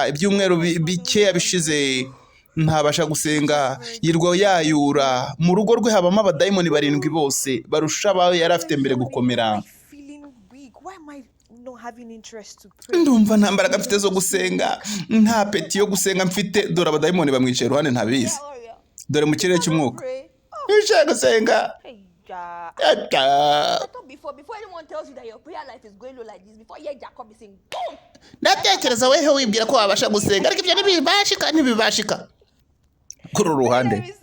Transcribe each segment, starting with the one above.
ibyumweru bike bishize ntabasha gusenga yirwa yayura mu rugo rwe habamo abadayimoni 7 bose barusha abawe yari afite mbere gukomera. Ndumva nta mbaraga mfite zo gusenga, nta peti yo gusenga mfite, dore abadayimoni bamwicaye iruhande ntabizi, dore mu kirere cy'umwuka nishaka gusenga. Before anyone tells you that your prayer life is going low like this, before you hear Jacob is saying, boom! Ndatekereza wehe wibwira ko wabasha gusenga ariko ibyo ntibibashika kuri ruhande.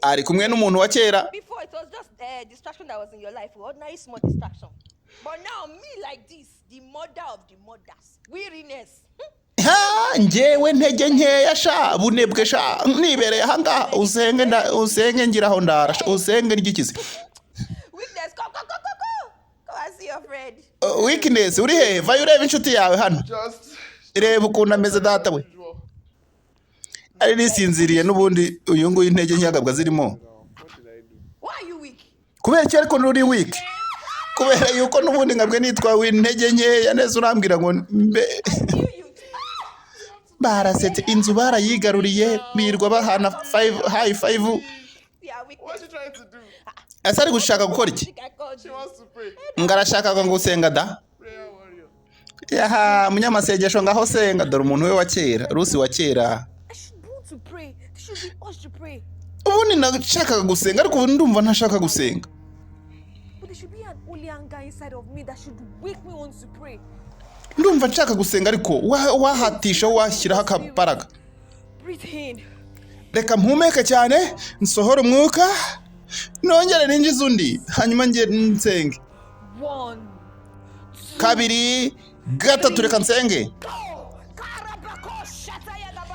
Ari kumwe n'umuntu wa kera. Before it was just a distraction that was in your life, ordinary small distraction. But now me like this, the mother of the mothers, weariness. Njyewe ntege nkeya sha bunebwe sha nibereye ahangaha usenge ngiraho ndara usenge ngikize. Weakness, come and see your friend. Weakness uri he va ureba inshuti yawe hano reba ukuntu ameze data we ari nisinziriye n'ubundi uyu nguyu intege nyagabwa zirimo. Why are you weak? Kubera iki ariko nuri weak? Kubera yuko n'ubundi ngabwe nitwa intege nkeya neza urambwira ngo barasetse inzu barayigaruriye birwa bahana high five. Asa ari gushaka gukora iki? Ngarashaka ngo gusenga da. Yaha munyamasengesho ngaho senga, dore umuntu we wa kera, Rusi wa kera. Ubundi nashakaga gusenga ariko ndumva ntashaka gusenga. Ndumva nshaka gusenga ariko wahatisha washyiraho akabaraga. Reka mpumeke cyane nsohora umwuka nongere ninjiza undi hanyuma ngiye nsenge. 1 2 3 reka nsenge.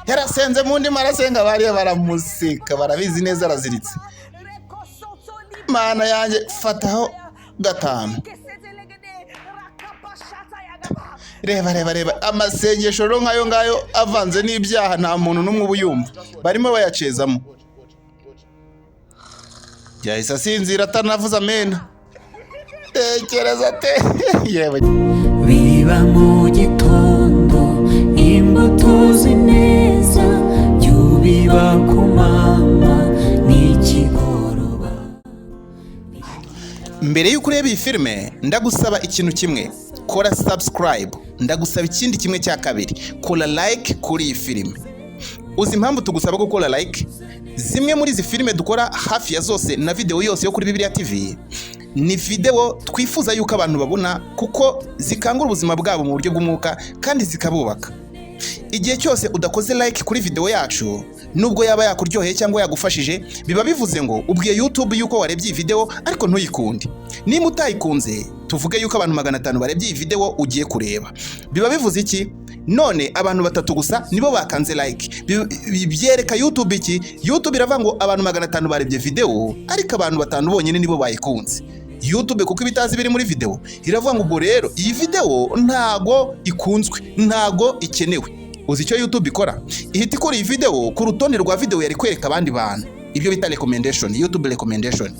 Yarasenze mundi marasenga bari baramusika barabizi neza araziritse. Mana yanjye fataho 5. Reba amasengesho ro nkayo ngayo avanze n'ibyaha nta muntu numwe ubuyumva barimo bayacezamo. Yahise asinzira atanavuza amena. Tekereza te yewe biba mu gitondo imbuto zineza byubiba ku mama n'ikigoroba. Mbere y'uko ureba iyi filime ndagusaba ikintu kimwe, kora subscribe. Ndagusaba ikindi kimwe cya kabiri, kora like kuri iyi filime. Uzi impamvu tugusaba gukora like? Zimwe muri izi filime dukora hafi ya zose na video yose yo kuri Bibiliya TV ni video twifuza yuko abantu babona kuko zikangura ubuzima bwabo mu buryo bw'umwuka kandi zikabubaka. Igihe cyose udakoze like kuri video yacu nubwo yaba yakuryoheye cyangwa yagufashije biba bivuze ngo ubwiye YouTube yuko warebye iyi video ariko ntuyikunde. Niba utayikunze tuvuge yuko abantu 500 barebye iyi video ugiye kureba. Biba bivuze iki? None abantu 3 gusa nibo bakanze like. Byereka YouTube iki? YouTube iravuga ngo abantu 500 barebye video ariko abantu 5 bonyine nibo bayikunze. YouTube kuko ibitazi biri muri video iravuga ngo ubwo rero iyi video ntago ikunzwe, ntago ikenewe. Uzi icyo YouTube ikora? Ihita ikora iyi video ku rutonde rwa video yari kwereka abandi bantu. Ibyo bita recommendation, YouTube recommendation.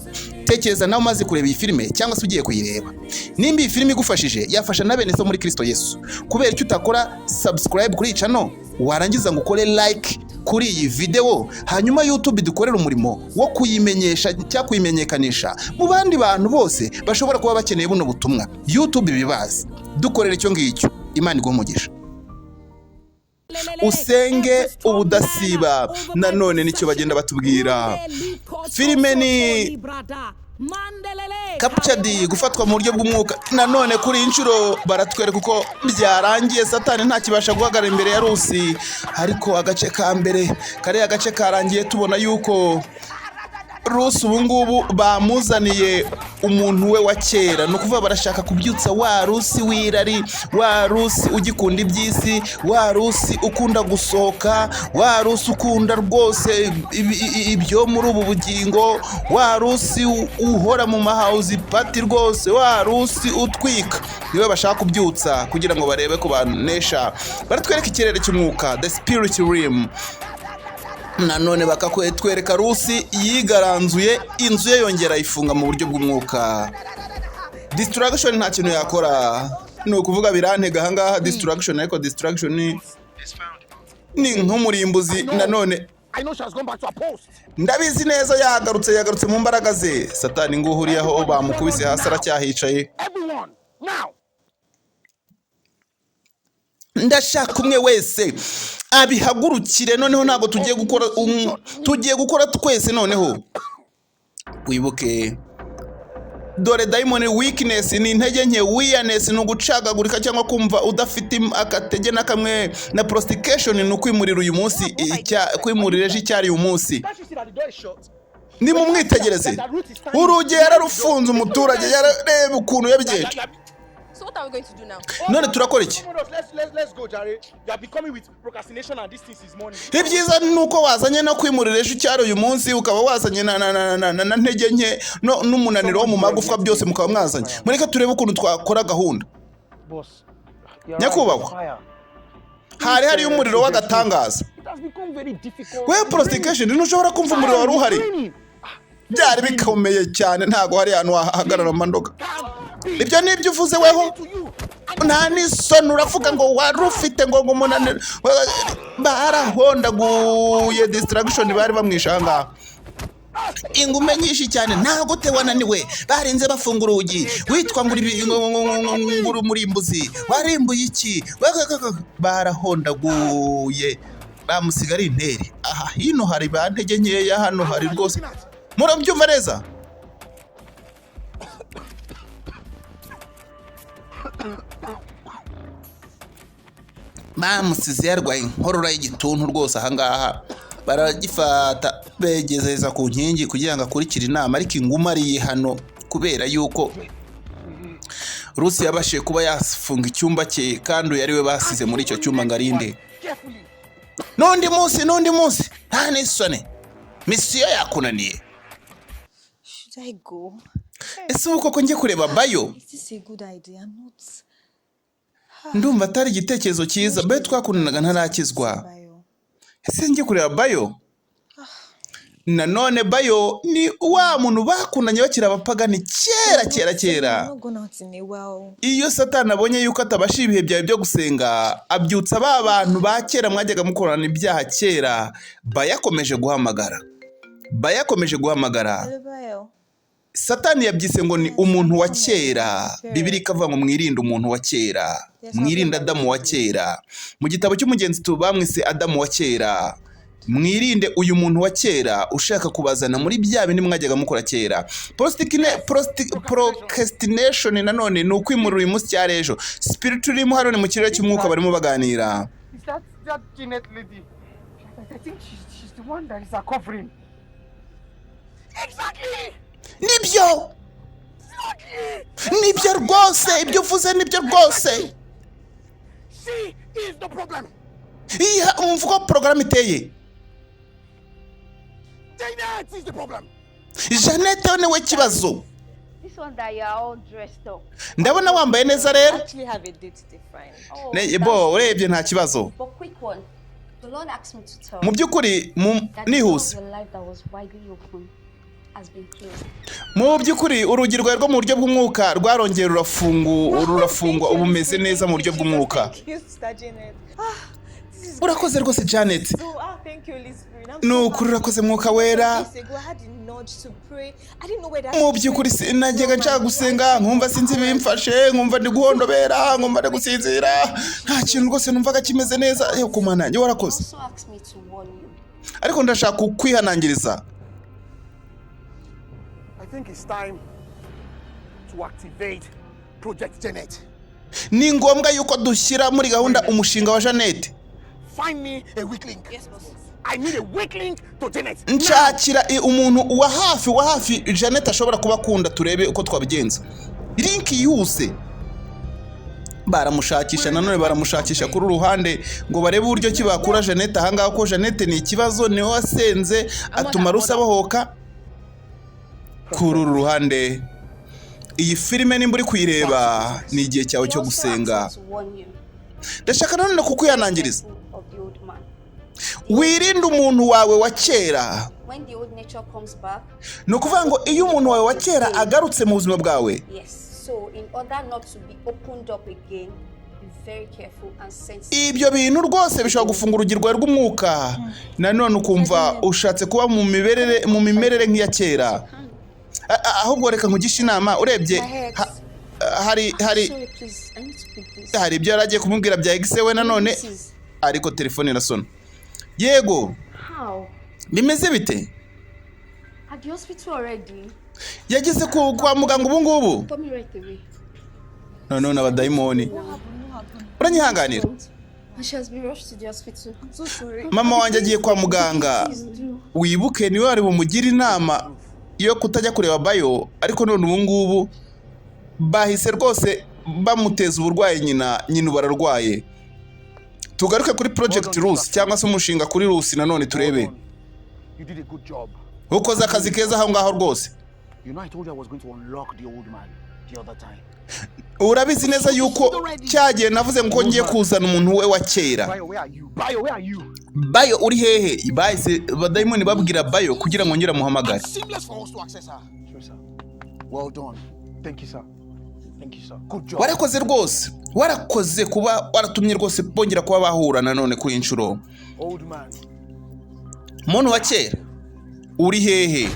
Tekereza nawe umaze kureba iyi filime cyangwa se ugiye kuyireba. Nimba iyi filime igufashije yafasha na bene so muri Kristo Yesu. Kubera icyo utakora subscribe kuri channel warangiza ngo ukore like kuri iyi video hanyuma YouTube dukorera umurimo wo kuyimenyesha cyangwa kuyimenyekanisha mu bandi bantu bose bashobora kuba bakeneye buno butumwa. YouTube bibaza dukorera icyo ngicyo. Imana igumugisha. Usenge ubudasiba. Nanone nicyo bagenda batubwira. Filime ni captured gufatwa mu buryo bw'umwuka. Nanone kuri inshuro baratwereka uko byarangiye Satani nta kibasha guhagarara imbere ya Rusi, ariko agace ka mbere kare agace karangiye tubona yuko Rusi ubu ngubu bamuzaniye umuntu we wa kera. No kuva barashaka kubyutsa wa Rusi wirari, wa Rusi ugikunda ibyisi, wa Rusi ukunda gusohoka, wa Rusi ukunda rwose ibyo muri ubu bugingo, wa Rusi uhora mu mahouse party rwose, wa Rusi utwika. Niwe bashaka kubyutsa kugira ngo barebe ko banesha. Baratwereka ikirere cy'umwuka, the spirit realm. Nanone bakakwereka Rusi yigaranzuye, inzu ye yongera ifunga mu buryo bw'umwuka. Distraction nta kintu yakora. No kuvuga birantega hangaha distraction, ariko distraction ni nk'umurimbuzi nanone. I know she has gone back to her post. Ndabizi neza yagarutse mu mbaraga ze. Satani ngo uhuriyeho bamukubise hasi aracyahicaye. Everyone, now. Ndashaka umwe wese abihagurukire noneho ntago tugiye gukora twese noneho. Wibuke dore diamond weakness ni intege nke, weakness ni ugucagagurika cyangwa kumva udafite akatege na kamwe, na prostitution ni ukwimurira uyu munsi kwimurira ejo icyari uyu munsi. Ni mu mwitegereze urugi yararufunze umuturage yarareba ukuntu yabigenje. So what are we going to do now? None turakora iki? Let's go, Jare. You are becoming with procrastination and this thing is morning. Ibyiza nuko wazanye no kwimurira ejo icyari uyu munsi, ukaba wazanye na ntege nke n'umunaniro wo mu magufwa byose mukaba mwazanye. Mureka turebe ukuntu twakora gahunda. Boss. Nyakubahwa. Hari umuriro w'agatangaza. We prostitution ntushobora kumva umuriro wari uhari. Byari bikomeye cyane, ntago hari ahantu hahagarara amandoga. Ibyo nibyo uvuze weho, nta n'isoni uravuga ngo warufite ngo umunaniro. Barahondaguye distraction bari bamwishanga. Ingume nyinshi cyane ntago te wananiwe, barinze bafunga urugi, witwa nguri murimbuzi, warimbuye iki? Barahondaguye bamusigara interi. Aha hino hari bantege nkeya, hano hari rwose. Murabyumva neza? Bamusize yarwaye inkorora y'igituntu rwose ahangaha. Baragifata begezeza ku nkingi kugira ngo akurikire inama, ariko inguma ari hano kubera yuko Rusi yabashe kuba yafunga icyumba cye kandi yari we basize muri icyo cyumba ngarinde. N'undi munsi nta n'isoni. Misiyo yakunaniye. Should I go? Ese uko ko njye kureba Bayo? Is this a good idea? Not. Ndumva atari igitekerezo cyiza. Bayo twakunanaga ntarakizwa. Ese njye kureba Bayo? Nanone Bayo ni wa muntu bakunanye bakira abapagani kera. Iyo Satani abonye yuko atabasha ibihe byawe byo gusenga, abyutsa ba bantu ba kera mwajyaga mukorana ibyaha kera. Bayo yakomeje guhamagara. Satani yabyise ngo ni umuntu wa kera. Bibiri ikavuga ngo mwirinde umuntu wa kera, mwirinde Adamu wa kera. Mu gitabo cy'umugenzi bamwise Adamu wa kera. Mwirinde uyu muntu wa kera ushaka kubazana muri bya bindi mwajyaga mukora kera. Procrastination nanone ni ukwimurira uyu munsi cyari ejo. Spirit urimo hano ni mu kirere cy'umwuka barimo baganira. Is that Janet lady? I think she's the one that is covering. Exactly. Nibyo rwose, ibyo uvuze nibyo rwose. She is the problem. Iya umvuga program iteye. Janet is the problem. Janet niwe kibazo. This one that you are all dressed up. Ndabona wambaye neza rero. Actually have a date to find. Urebye nta kibazo. But quick one. The Lord asked me to tell Mu byukuri nihuse. Mu byukuri urugi rwawe rwo mu buryo bw'umwuka rwarongera rurafungwa ubu umeze neza mu buryo bw'umwuka. Urakoze rwose Janet. Nukuri urakoze mwuka wera. Mu byukuri najyaga nshaka gusenga nkumva sinzi bimfashe, nkumva ndi guhondobera, nkumva ndi gusinzira, nta kintu rwose numvaga kimeze neza. Yo kumana nanjye warakoze. Ariko ndashaka kukwihanangiriza. I think it's time to activate Project Janet. Ni ngombwa yuko dushyira muri gahunda umushinga wa Janet. Find me a weak link. Yes, boss. I need a weak link to Janet. Nshakira umuntu wa hafi Janet ashobora kuba akunda, turebe uko twabigenza. Link yuse. Baramushakisha nanone baramushakisha kuri uruhande ngo barebe uburyo kibakura Janet ahangaho ko Janet ni ikibazo, niwe wasenze atuma Rusa bahoka. Kuri uruhande iyi filime nimba uri kuyireba ni igihe cyawe cyo gusenga. Ndashaka nanone kukwihanangiriza. Wirinde umuntu wawe wa kera. No kuvuga ngo iyo umuntu wawe wa kera agarutse mu buzima bwawe, be very careful and sensitive. ibyo bintu rwose bishobora gufunga urugi rwawe rw'umwuka nanone ukumva ushatse kuba mu mimerere nk'iya kera. Ahubwo reka nkugisha inama urebye hari Sorry, please. I need to pick this. hari ibyo yaragiye kumubwira bya egise we nanone ariko telefone irasona. Yego How? bimeze bite? At the hospital already? Yageze kwa muganga ubu ngubu? Tell me right away. None abadayimoni uranyihanganira? And she has been rushed to the hospital. I'm so sorry. Mama wanjye agiye kwa muganga. Please do. Wibuke niwe wari bumugira inama yo kutajya kureba bayo, ariko none ubu ngubu bahise rwose bamuteza uburwayi nyina bararwaye. Tugaruke kuri Project Rusi cyangwa se umushinga kuri Rusi nanone turebe. You did a good job. Ukoze akazi keza aho ngaho rwose. You know I told you I was going to unlock the old man the other time. Urabizi neza yuko cyagiye navuze ngo ngiye kuzana umuntu we wa kera. Bayo, where are you? Bayo, where are you? Bayo uri hehe? Bahise badayimoni babwira Bayo kugira ngo ngira muhamagare. Seamless for us to access her. Sure, sir. Well done. Thank you, sir. Thank you, sir. Good job. Warakoze rwose. Warakoze kuba waratumye rwose bongera kuba bahura nanone kuri inshuro. Old man. Muntu wa kera uri hehe?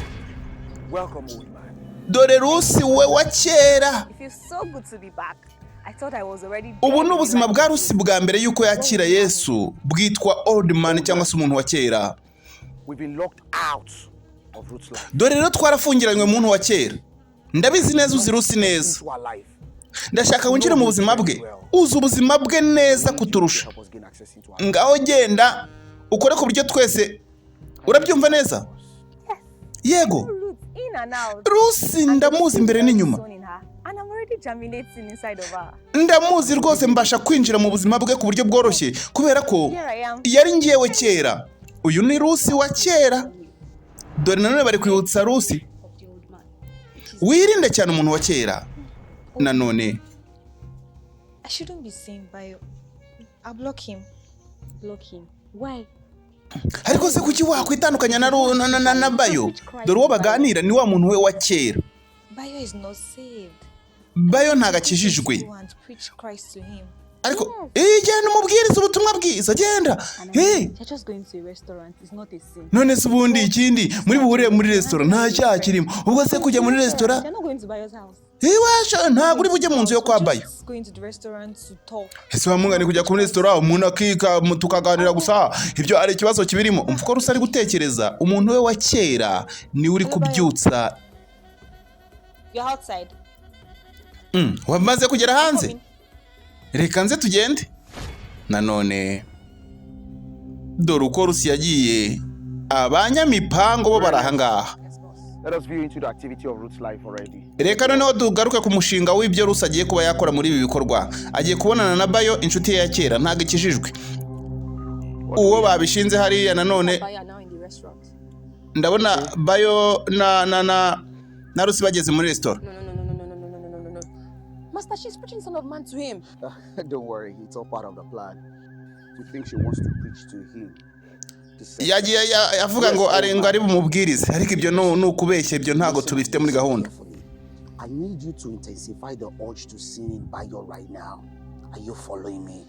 Welcome, old man. Dore Rusi we wa kera. It feels so good to be back. I thought I was already Ubu ni ubuzima bwa Rusi bwa mbere yuko yakira Yesu bwitwa old man cyangwa se umuntu wa kera. We've been locked out of Ruth's life. Dore rero twarafungiranywe umuntu wa kera. Ndabizi neza uzi Rusi neza. Into our life. Ndashaka winjire mu buzima bwe. Uzi ubuzima bwe neza kuturusha. Help us gain access into our Ngaho genda ukore ku buryo twese urabyumva neza. Yego in and out. Rusi ndamuzi imbere n'inyuma. And I'm already germinating inside of her. Ndamuzi rwose mbasha kwinjira mu buzima bwe ku buryo bworoshye kubera ko Here I am. yari ngiyewe kera. Uyu ni Rusi wa kera. Dore nanone bari kwibutsa Rusi. Of the old man. Wirinde cyane umuntu wa kera. Nanone I shouldn't be seen by you. I'll block him. Block him. Why? ariko se kuki wakwitandukanya na Bayo? Dore uwo baganira ni wa muntu we wa kera. Bayo is not saved. Bayo ntagakijijwe. You want to preach Christ to him. Ariko genda umubwiriza ubutumwa bwiza genda. You're just going to a restaurant. It's not a sin. None se ubundi ikindi muri buhure muri restaurant nta cyaha kirimo. Ubwo se kujya muri restaurant You're not going to Bayo's house. washa ntabwo uri bujye mu nzu yo kwa Bayo. Just going to the restaurant to talk. Ese wamungane kujya kuri restaurant umuntu akika tukaganira gusa ibyo ari ikibazo kibirimo. Umva ko Rusi ari gutekereza umuntu we wa kera ni uri kubyutsa. You're outside. Wamaze kugera hanze? Reka nze tugende. Nanone dore uko Rusi yagiye abanyamipango bo barahangaha. Let us view into the activity of Ruth's life already. Reka noneho tugaruke ku mushinga w'ibyo Rusi agiye kuba yakora muri ibi bikorwa. Agiye kubonana na Bayo inshuti ye ya kera ntago ikijijwe. Uwo babishinze hariya nanone Why are now in the restaurant? ndabona Bayo na Rusi bageze muri restaurant. No. Master, she's preaching Son of Man to him. Don't worry, it's all part of the plan. We think she wants to preach to him. Yagiye avuga ngo arenga ari bumubwirize ariko ibyo no ukubeshya ibyo ntago tubifite muri gahunda. I need you to intensify the urge to sin by your right now. Are you following me?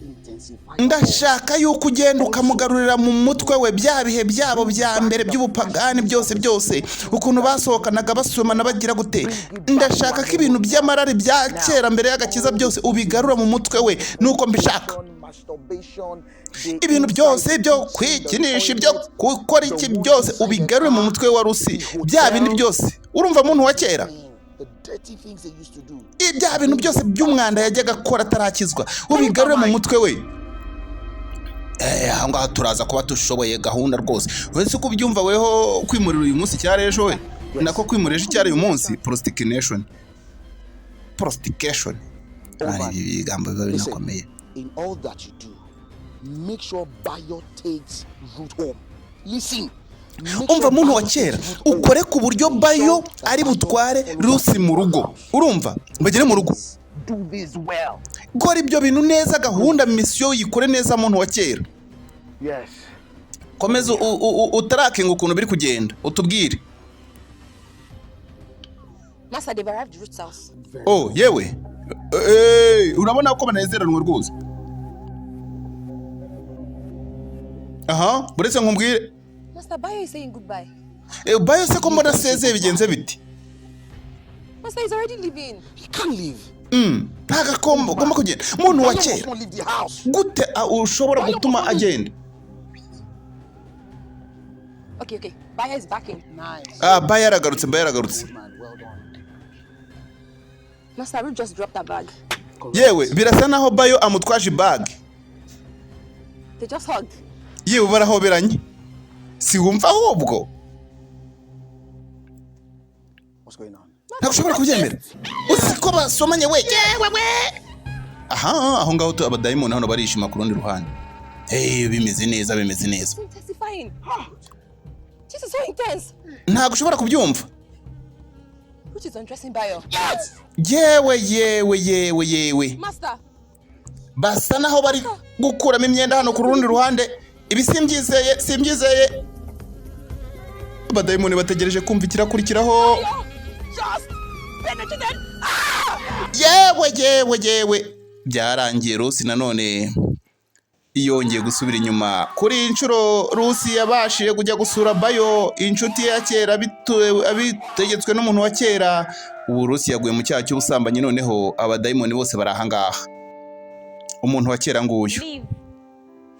Intensify. Ndashaka yuko ugenda ukamugarurira mu mutwe we bya bihe byabo bya mbere by'ubupagani byose ukuntu basohokanaga basomana bagira gute. Ndashaka ko ibintu by'amarari bya kera mbere y'agakiza byose ubigarura mu mutwe we nuko mbishaka. Ibintu byose byo kwikinisha ibyo gukora iki byose ubigarure mu mutwe wa Rusi. Bya bindi byose urumva muntu wa kera. Ibya bintu byose by'umwanda yajyaga akora atarakizwa ubigarure mu mutwe we. Aha ngaha turaza kuba tushoboye gahunda rwose. Wese uko ubyumva weho kwimurira uyu munsi cyari ejo we nako kwimurira cyari uyu munsi prostitution. Ari ibigambo biba binakomeye. In all that you do, make sure Bayo takes root home. Listen. Umva muntu wa kera ukore ku buryo Bayo ari butware Rusi mu rugo. Urumva bagere mu rugo. Do this well. Gora ibyo bintu neza gahunda mission yikore neza muntu wa kera. Yes. Komeza utarakinga ukuntu biri kugenda utubwire. Master, they've arrived at Ruth's house. Oh yewe urabona ko banezeranwe rwose. Aha, buretse nkubwire. Master, Bayo is saying goodbye. Bayo se ko mbona seze bigenze biti? Master, he's already leaving. He can't leave. Ntaga gomba kugenda. Muntu wa Bayo kera. must not leave the house. Gute ushobora gutuma agenda? Okay. Bayo is back in. Nice. Bayo yaragarutse. Good man, well done. Master, Ruth just dropped that bag. Yewe birasa naho Bayo amutwaje bag. They just hugged. Yewe barahoberanye. Si wumva ahubwo? What's going on? Ntabwo ushobora kubyemera. Uzi ko basomanye we. Yewe we. Aha, aho ngaho to abadayimoni hano barishima ku rundi ruhande. Bimeze neza. It's intensifying. This is so intense. Ntabwo ushobora kubyumva. Which is undressing Bayo. Yewe. Master. Basa naho bari gukuramo imyenda hano ku rundi ruhande. Ibi simbyizeye. Abadayimoni bategereje kumva ikirakurikiraho. Just penetrated. Yewe. Byarangiye Rusi nanone yongeye gusubira inyuma. Kuri inshuro Rusi yabashije kujya gusura Bayo, inshuti ya kera abitegetswe n'umuntu wa kera. Ubu Rusi yaguye mu cyaha cy'ubusambanyi, noneho abadayimoni bose barahangaha. Umuntu wa kera nguyu. Leave.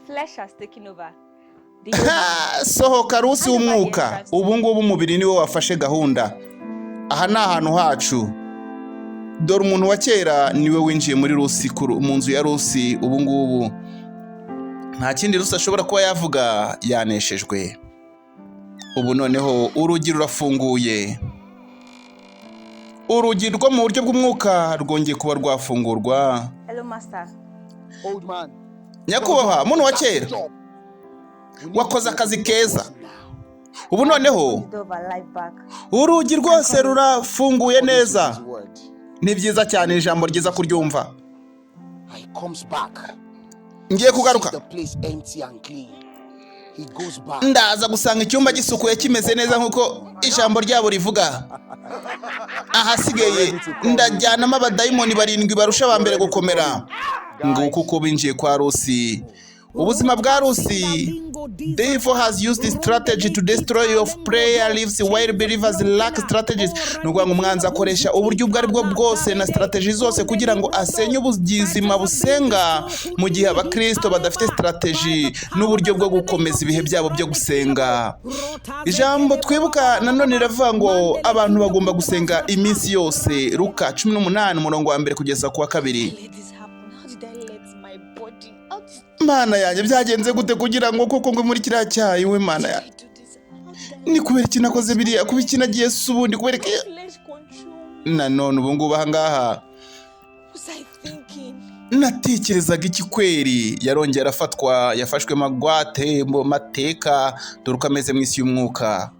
Flesh has taken over. Sohoka Rusi w'umwuka. Ubu ngubu umubiri niwe wafashe gahunda. Aha ni ahantu hacu. Dore umuntu wa kera niwe winjiye muri Rusi mu nzu ya Rusi. Ubu ngubu nta kindi Rusi ashobora kuba yavuga, yaneshejwe. Ubu noneho urugi rurafunguye. Urugi rwo mu buryo bw'umwuka rwongeye kuba rwafungurwa. Hello, Master. Old man. Nyakubahwa, muntu wa kera, wakoze akazi keza. Ubu noneho urugi rwose rurafunguye neza. Ni byiza cyane, ijambo ryiza kuryumva. He comes back. Ngiye kugaruka. The place empty and clean. He goes back. Ndaza gusanga icyumba gisukuye kimeze neza nkuko ijambo ryabo rivuga. Ahasigaye ndajyanamo abadayimoni 7 barusha abambere gukomera. Nguko uko binjiye kwa Rusi. Ubuzima bwa Rusi. Devil has used this strategy to destroy of prayer lives while believers lack strategies. Nubwo umwanzi akoresha uburyo ubwo ari bwo bwose na strategy zose kugira ngo asenye ubuzima busenga, mu gihe abakristo badafite strategy n'uburyo bwo gukomeza ibihe byabo byo gusenga. Ijambo twibuka nanone riravuga ngo abantu bagomba gusenga iminsi yose. Luka 18:1 kugeza ku wa 2. Mana yanjye byagenze gute kugira ngo koko ngwe muri kiriya cyayi we Mana yanjye? Ni kubera iki nakoze biriya, kuba iki nagiye subundi kubera iki? Nanone ubu ngubu ahangaha natekerezaga iki kweri? Yarongera arafatwa, yafashwe magwate mu mateka, dore uko ameze mu isi y'umwuka.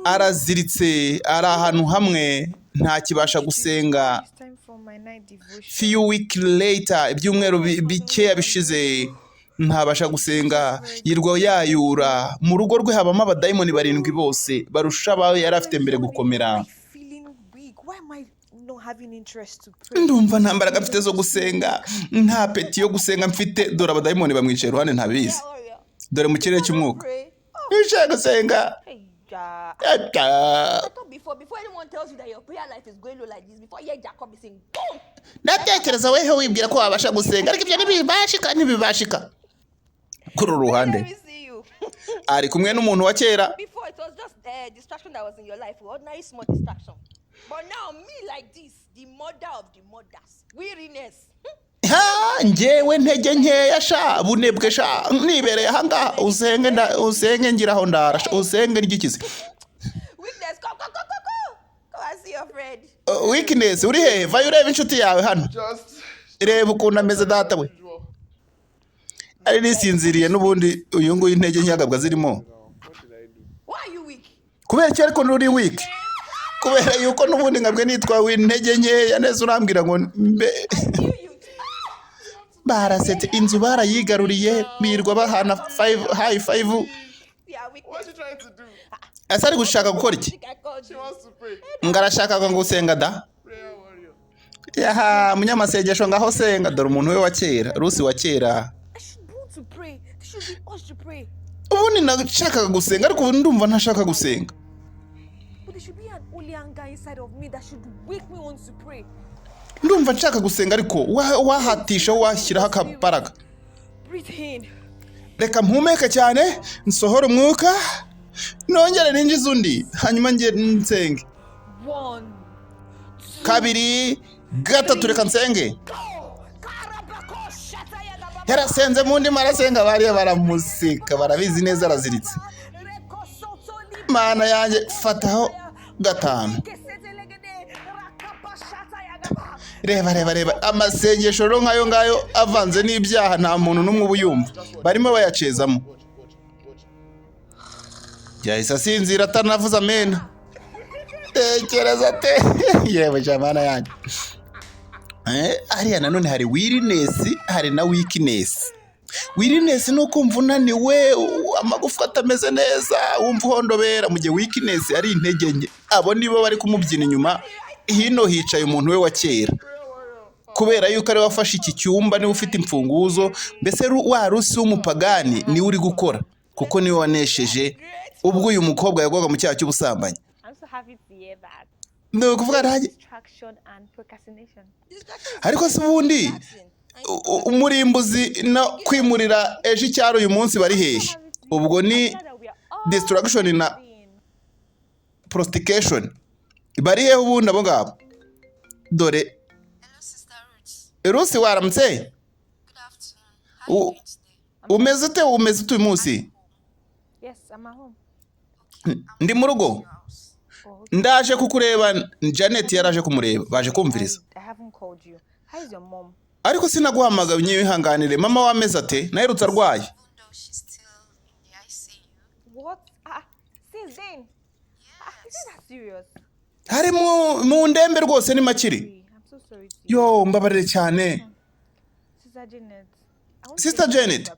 Araziritse, ari ahantu hamwe, nta kibasha gusenga. Few weeks later, ibyumweru bikeya bishize, ntabasha gusenga, yirwa yayura. Mu rugo rwe habamo abadayimoni 7 bose barusha abawe yari afite mbere gukomera. Ndumva nta mbaraga mfite zo gusenga, nta peti yo gusenga mfite. Dore abadayimoni bamwicaye iruhande ntabizi. Dore mu kirere cy'umwuka. Nshaka gusenga. Before anyone tells you that your prayer life is going low like this, before you hear Jacob is saying, boom! Natekereza wehe wibwira ko wabasha gusenga, ariko ibyo ntibibashika. Kuri ruhande ari kumwe n'umuntu wa kera. Before it was just a distraction that was in your life, ordinary small distraction. But now me like this, the mother of the mothers, weariness. Njyewe ntege nkeya sha, bunebwe sha, nibereye ahangaha usenge ngiraho ndara, usenge ryikize. Weakness, go. Go and see your friend. Weakness, uri he? Va urebe inshuti yawe hano. Reba ukuntu ameze data we. Ari nisinziriye n'ubundi uyu nguyu intege nkiyagabwa zirimo. Why are you weak? Kubera iki ariko nturi weak? Kubera yuko n'ubundi nkabwe nitwa intege nkeya, neza urambwira ngo barasete inzu barayigaruriye birwa bahana 5 high 5. What you trying to do? Asari gushaka gukora iki? Ngarashaka ngo gusenga da. yaha munyamasengesho ngaho senga dore umuntu we wa kera Rusi wa kera I should want to pray. They should be urged to pray. ubundi nashakaga gusenga ariko ubu ndumva ntashaka gusenga. But there should be an holy anger inside of me that should wake me on to pray. Ndumva nshaka gusenga ariko wahatisha washyiraho akaparaga. Breathe in. Reka mpumeke cyane nsohora umwuka nongere ninjiza undi hanyuma nge nsenge. 1, 2, 3 reka nsenge. Yarasenze mu ndi marasenga bariya baramusika barabizi neza araziritse. Mana yanjye fataho 5. Reba amasengesho ro nkayo ngayo avanze n'ibyaha nta muntu numwe ubuyumva barimo bayacezamo. Yahise asinzira atanavuza amena. Tekereza te yewe jamana yanjye. Ariya nanone hari weariness hari na weakness. Weariness nuko umva unaniwe amagufwa atameze neza wumva uhondobera mu gihe weakness ari intege nke. Abo nibo bari kumubyina inyuma hino hicaye umuntu we wa kera. Kubera yuko ari wafashe iki cyumba niwe ufite imfunguzo mbese wa Rusi w'umupagani niwe uri gukora kuko niwe wanesheje ubwo uyu mukobwa yagwaga mu cyaha cy'ubusambanyi. I'm so happy to hear that. No kuvuga ntaje Distraction and procrastination. ariko se ubundi umurimbuzi no kwimurira ejo icyaro uyu munsi bari hehe? Ubwo ni distraction na prostitution bari hehe ubundi abo ngabo? Dore Rusi waramutse? Umeze ute uyu munsi? Yes, I'm at home. Ndi mu rugo. Ndaje kukureba Janet yaraje kumureba baje kumviriza. I haven't called you. How is your mom? Ariko sinaguhamagaye nyihanganire mama wameze ate naherutse arwaye. What? Since then? Is that serious? Hari mu ndembe rwose ni makiri. I'm so sorry to you. Yo mbabarire cyane. Sister Janet. Sister Janet.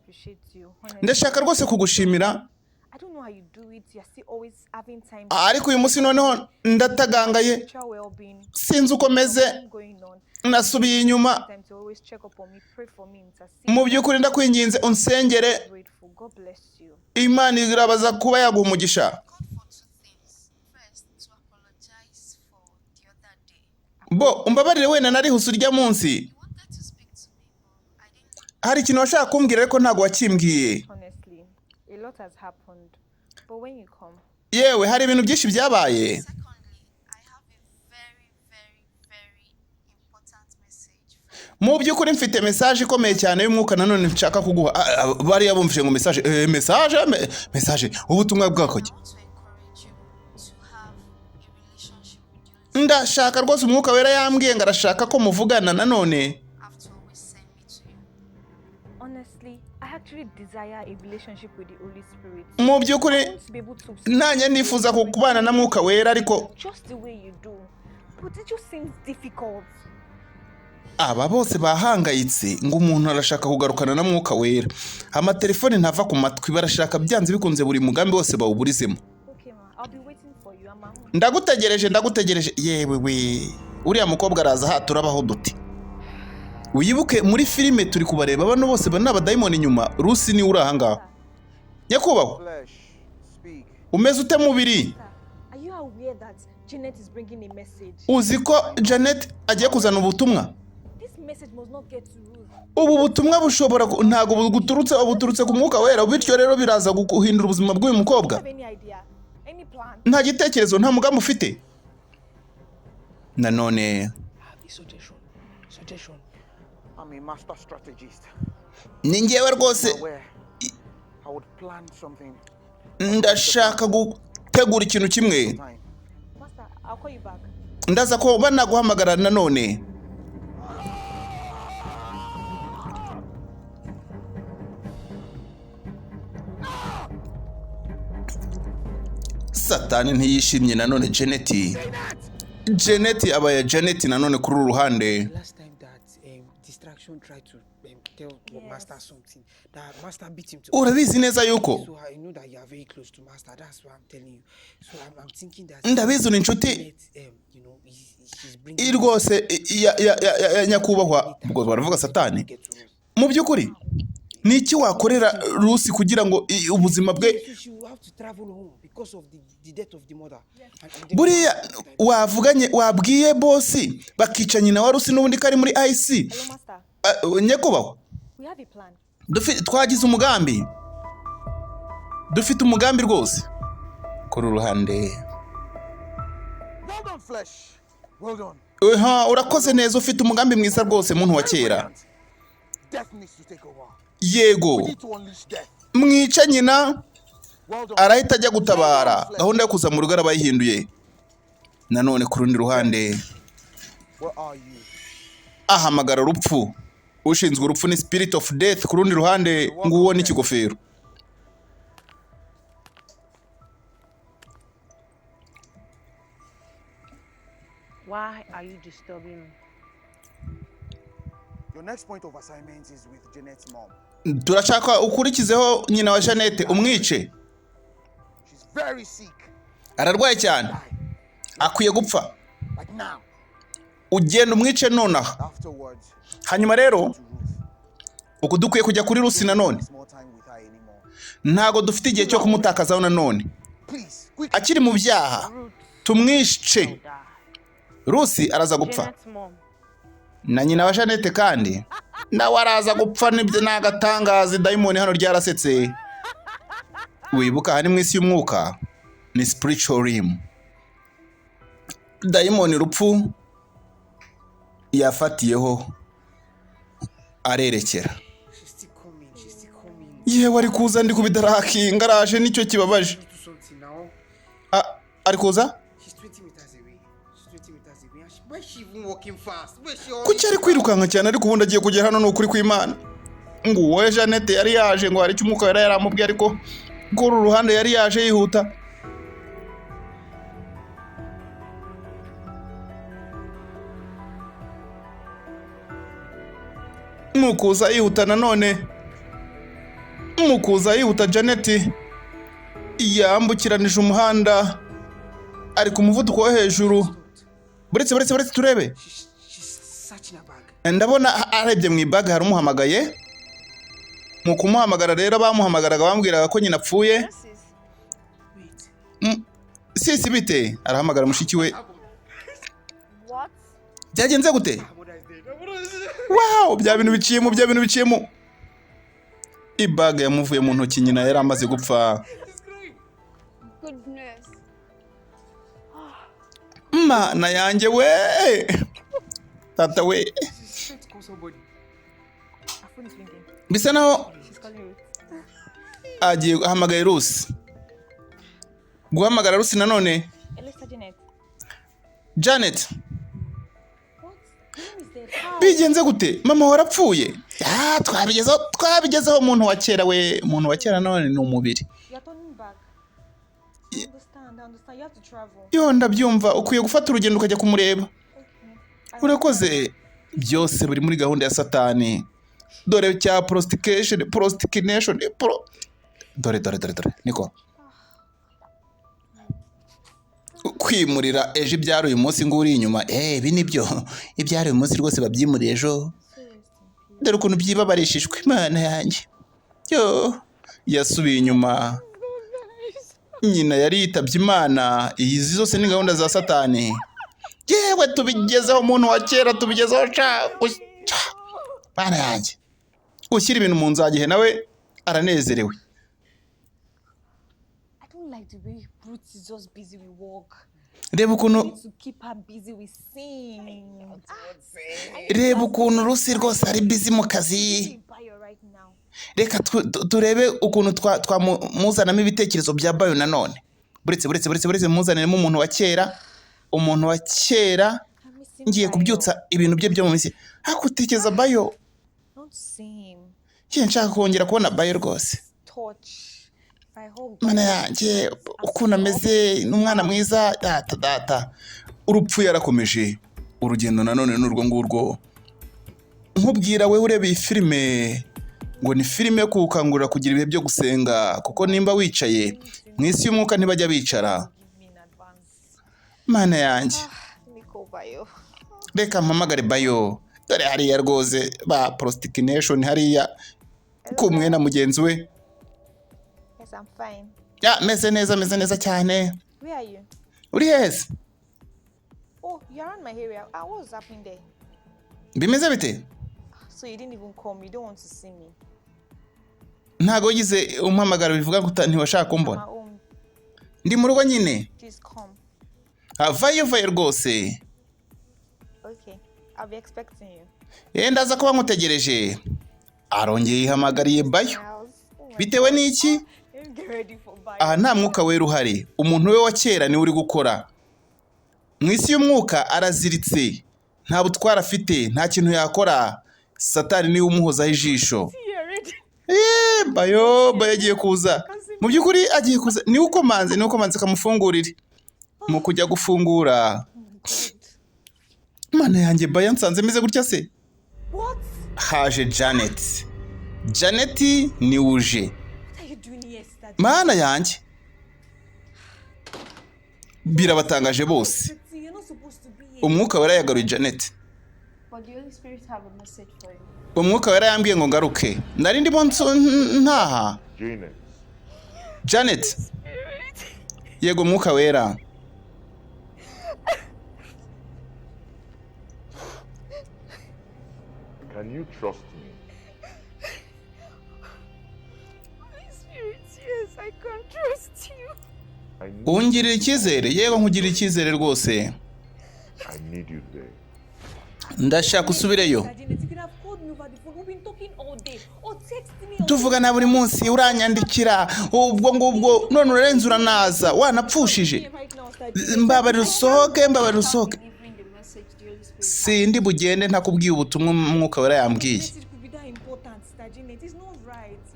Ndashaka rwose kugushimira. I don't know how you do it. You're still always having time. Ariko uyu munsi noneho ndatagangaye. Sinzi uko meze. Nasubiye inyuma. Mu by'ukuri ndakwinginze unsengere. Imana irabaza kuba yaguha umugisha. Bo umbabarire wena nari husurya munsi. Hari ikintu washaka kumbwira ariko ntago wakimbwiye. Honestly, a lot has happened. But when you come, yewe hari ibintu byinshi byabaye. Mu by'ukuri mfite message ikomeye cyane y'umwuka nanone nshaka kuguha. Bari yabumvise ngo message ubutumwa bwakoje. Ndashaka rwose umwuka wera yambwiye ngo arashaka ko muvugana nanone. honestly, I actually desire a relationship with the Holy Spirit. Mu by'ukuri nanye nifuza kubana na mwuka wera ariko Just the way you do. But it just seems difficult. aba bose bahangayitse ngo umuntu arashaka kugarukana na mwuka wera. Amatelefone ntava ku matwi barashaka byanze bikunze buri mugambi wose bawuburizemo. Okay ma, I'll be waiting for you. I'm at home. Ndagutegereje yewe we uriya mukobwa araza ha turabaho duti. Uyibuke muri filime turi kubareba bano bose bana abadayimoni nyuma Rusi ni uri ahangaho. Nyakubaho umeze ute mubiri? Are you aware that Janet is bringing a message? Uzi ko Janet agiye kuzana ubutumwa? This message must not get to Ruth. Ubu butumwa bushobora ntago buturutse ku mwuka wera bityo rero biraza guhindura ubuzima bw'uyu mukobwa. Have any idea? Any plan? Nta gitekerezo nta mugambi ufite. Nanone Suggestion. I'm a master strategist. ni ngewe rwose I would plan something. ndashaka gutegura ikintu kimwe. Master, I'll call you back. Ndaza ko banaguhamagara nanone. Satani ntiyishimye nanone Janet abaye Janet nanone kuri uruhande. Last time that distraction shouldn't try to tell Master something. That Master beat him to. urabizi neza yuko So I know that you are very close to Master. That's why I'm telling you. So I'm thinking that. ndabizi uri inshuti You know, she's bringing. rwose ya nyakubahwa ubwo baravuga satani mu by'ukuri ni iki wakorera Rusi kugira ngo ubuzima bwe buriya wabwiye bosi bakica nyina wa Rusi n'ubundi kari muri IC nyakubahwa twagize umugambi dufite umugambi rwose kuri uruhande urakoze neza ufite umugambi mwiza rwose muntu wa kera yego mwica nyina arahita ajya gutabara gahunda yo kuza mu rugo arabayihinduye nanone ku rundi ruhande ahamagara urupfu ushinzwe urupfu ni spirit of death ku rundi ruhande nguwo n'ikigofero Why are you disturbing me? Your next point of assignment is with Janet's mom. turashaka ukurikizeho nyina wa Janete umwice She's very sick. ararwaye cyane akwiye gupfa Like now. ugenda umwice nonaha Afterwards, hanyuma rero uko dukwiye kujya kuri Rusi nanone more time with her anymore. ntago dufite igihe cyo kumutakazaho nanone Please, quick. akiri mu byaha tumwice Rusi araza gupfa Janet's mom. na nyina wa Janete kandi nawe araza gupfa nibyo nagatangaza daimoni hano ryarasetse wibuka hani mu isi y'umwuka ni spiritual realm daimoni rupfu yafatiyeho arerekera yewe ari kuza ndi kubidarakinga araje nicyo kibabaje ari kuza kuki ari kwirukanka cyane ariko ubundi agiye kugera hano n'ukuri kw'Imana ngo wowe Janete yari yaje ngo hari icyo umwuka yari yaramubwiye ariko kuri uruhande yari yaje yihuta mukuza yihuta nanone mukuza yihuta Janete yambukiranije umuhanda ari ku muvuduko wo hejuru buretse turebe ndabona arebye mu ibaga hari umuhamagaye mu kumuhamagara rero bamuhamagaraga bambwiraga ko nyina apfuye sisi bite arahamagara mushiki we byagenze gute wow bya bintu biciyemo ibaga yamuvuye mu ntoki nyina yari amaze gupfa mana yanjye we tata we bisa naho agiye guhamagara Rusi guhamagara Rusi nanone Janet bigenze gute mama warapfuye twabigezeho umuntu wa kera we umuntu wa kera none ni umubiri yo ndabyumva ukwiye gufata urugendo ukajya kumureba urakoze byose buri muri gahunda ya satani dore cya prostication dore niko kwimurira ejo ibyaro uyu munsi ngo uri inyuma ibi nibyo ibyaro uyu munsi rwose babyimuriye ejo dore ukuntu byibabarishijwe Imana yanjye yo yasubiye inyuma nyina yari yitabye Imana izi zose ni gahunda za satani yewe tubigezeho umuntu wa kera tubigezeho Bana yanjye ushyira ibintu mu nzagihe nawe aranezerewe reba ukuntu Rusi rwose ari busy mu kazi reka turebe ukuntu twamuzanamo ibitekerezo bya Bayo nanone buretse muzaniremo umuntu wa kera ngiye kubyutsa ibintu bye byo mu minsi hakutekereza Bayo nshaka kongera kubona Bayo rwose mana yanjye ukuntu ameze n'umwana mwiza data urupfu yarakomeje urugendo nanone n'urwo ngurwo nkubwira we ureba iyi filime ngo ni filime yo kugukangurira kugira ibihe byo gusenga, kuko nimba wicaye mu isi y'umwuka ntibajya bicara. Mana yanjye, reka mpamagare Bayo, dore hariya rwose ba prostitution hariya kumwe na mugenzi we. Yes, I'm fine. Ya, meze neza cyane. Where are you? Uri heza? Oh, you're around my area. What was happening there? Bimeze bite? So you didn't even come. You don't want to see me. Ntago yize umpamagara bivuga ko ntiwashaka kumbona. Ndi mu rugo nyine. Please come. Vayo rwose. Okay, I'll be expecting you. Ndaza kuba nkutegereje. Arongeye yihamagariye Bayo. Bitewe n'iki? Aha nta mwuka wera uhari. Umuntu we wa kera ni uri gukora. Mu isi y'umwuka araziritse. Nta butwara afite, nta kintu yakora. Satani niwe umuhozaho ijisho. Bayo agiye kuza. Mu by'ukuri agiye kuza. Ni uko manze kamufungurire. Mu kujya gufungura. Mana yanjye Bayo nsanze meze gutya se. Haje Janet. Janet ni uje. Mana yanjye. Birabatangaje bose. Umwuka wera yagaruye Janet. Umwuka wera yambwiye ngo ngaruke. Nari ndimo ntaha. Janet. Yego umwuka wera. Can you trust me? Holy Spirit, yes, I can trust you. Ungirira icyizere, yego nkugirira icyizere rwose. I need you there. Ndashaka usubireyo. Tuvugana buri munsi uranyandikira, ubwo ngubwo none urenze uranaza, wanapfushije. Mbabarira usohoke. Sindi bugende ntakubwiye ubutumwa umwuka wera yambwiye.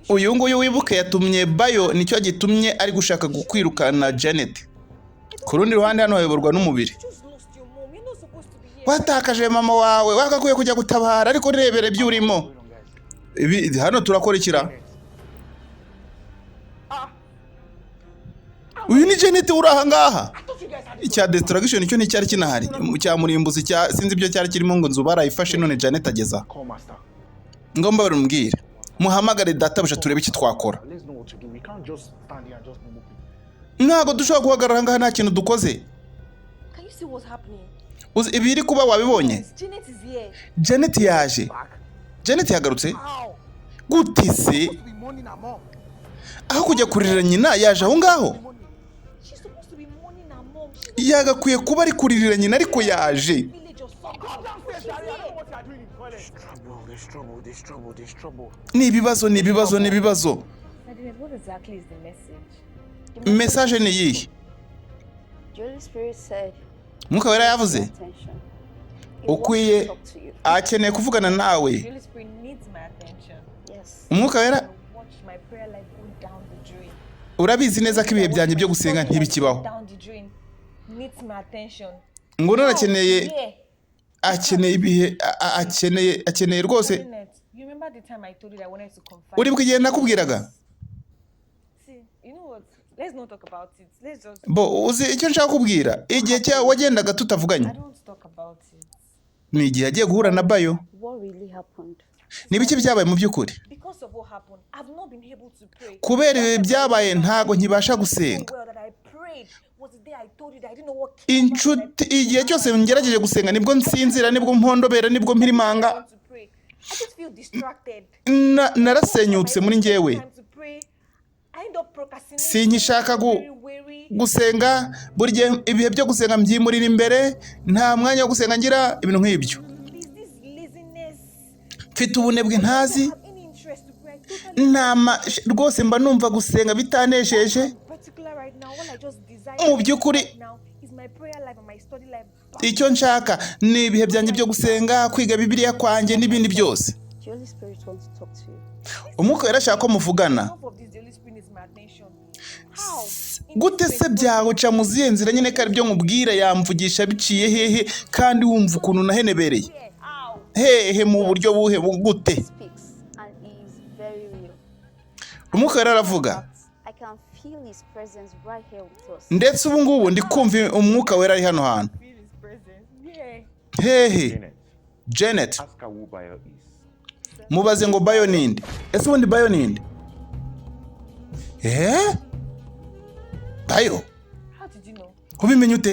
Uyu nguyu wibuke yatumye Bayo, nicyo gitumye ari gushaka gukwirukana Janet. Ku rundi ruhande hano hayoborwa n'umubiri. Watakaje mama wawe, wagakwiye kujya gutabara, ariko rebere by'urimo. Hano turakorikira. Uyu ni Janet uraha ngaha. Icya destruction icyo nticyari kinahari. Cya murimbuzi cya sinzi ibyo cyari kirimo ngo nzu barayifashe none Janet ageza. Ngomba barumbwire. Muhamagare databuja turebe iki twakora. Ntago dushobora guhagarara ngaha nta kintu dukoze. Ibiri kuba wabibonye? Janet yaje. Janet yagarutse? Gute se? Aho kujya kuririra nyina yaje aho ngaho? Yagakwiye kuba ari kuririra nyina ariko yaje. Ni ibibazo. Message ni iyi. Mwuka wera yavuze ukwiye akeneye kuvugana nawe. Umwuka wera urabizi neza ko ibihe byanjye byo gusenga ntibikibaho. Ngo none akeneye ibihe akeneye rwose. Uri bwigiye nakubwiraga? Uzi icyo nshaka kubwira? Igihe cyawe wagendaga tutavuganye. Ni igihe agiye guhura na Bayo. Ni biki byabaye mu by'ukuri? Kubera ibi byabaye ntago nkibasha gusenga. Inshuti igihe cyose ngerageje gusenga nibwo nsinzira, nibwo mpondobera, nibwo mpirimanga. Narasenyutse muri njyewe. Sinkishaka gusenga, buri gihe ibihe byo gusenga mbyimurira imbere, nta mwanya wo gusenga ngira ibintu nk'ibyo. Mfite ubunebwe ntazi, rwose mba numva gusenga bitanesheje. Mu by'ukuri icyo nshaka ni ibihe byanjye byo gusenga, kwiga Bibiliya kwanjye n'ibindi byose. Umwuka wera ashaka ko muvugana. Gute se byawuca mu zihe nzira nyine kari byo nkubwira yamvugisha biciye hehe kandi wumva ukuntu nahenebereye? hehe mu buryo buhe gute? Speaks and is very real. Umwuka wera aravuga I can feel his presence right here with us. ndetse ubu ngubu ndi kumva umwuka wera ari hano hantu. Hehe Janet, Ask her who Bayo is. mubaze ngo Bayo ninde? Ese ubundi Bayo ninde? Bayo, How did you know? ubimenye ute?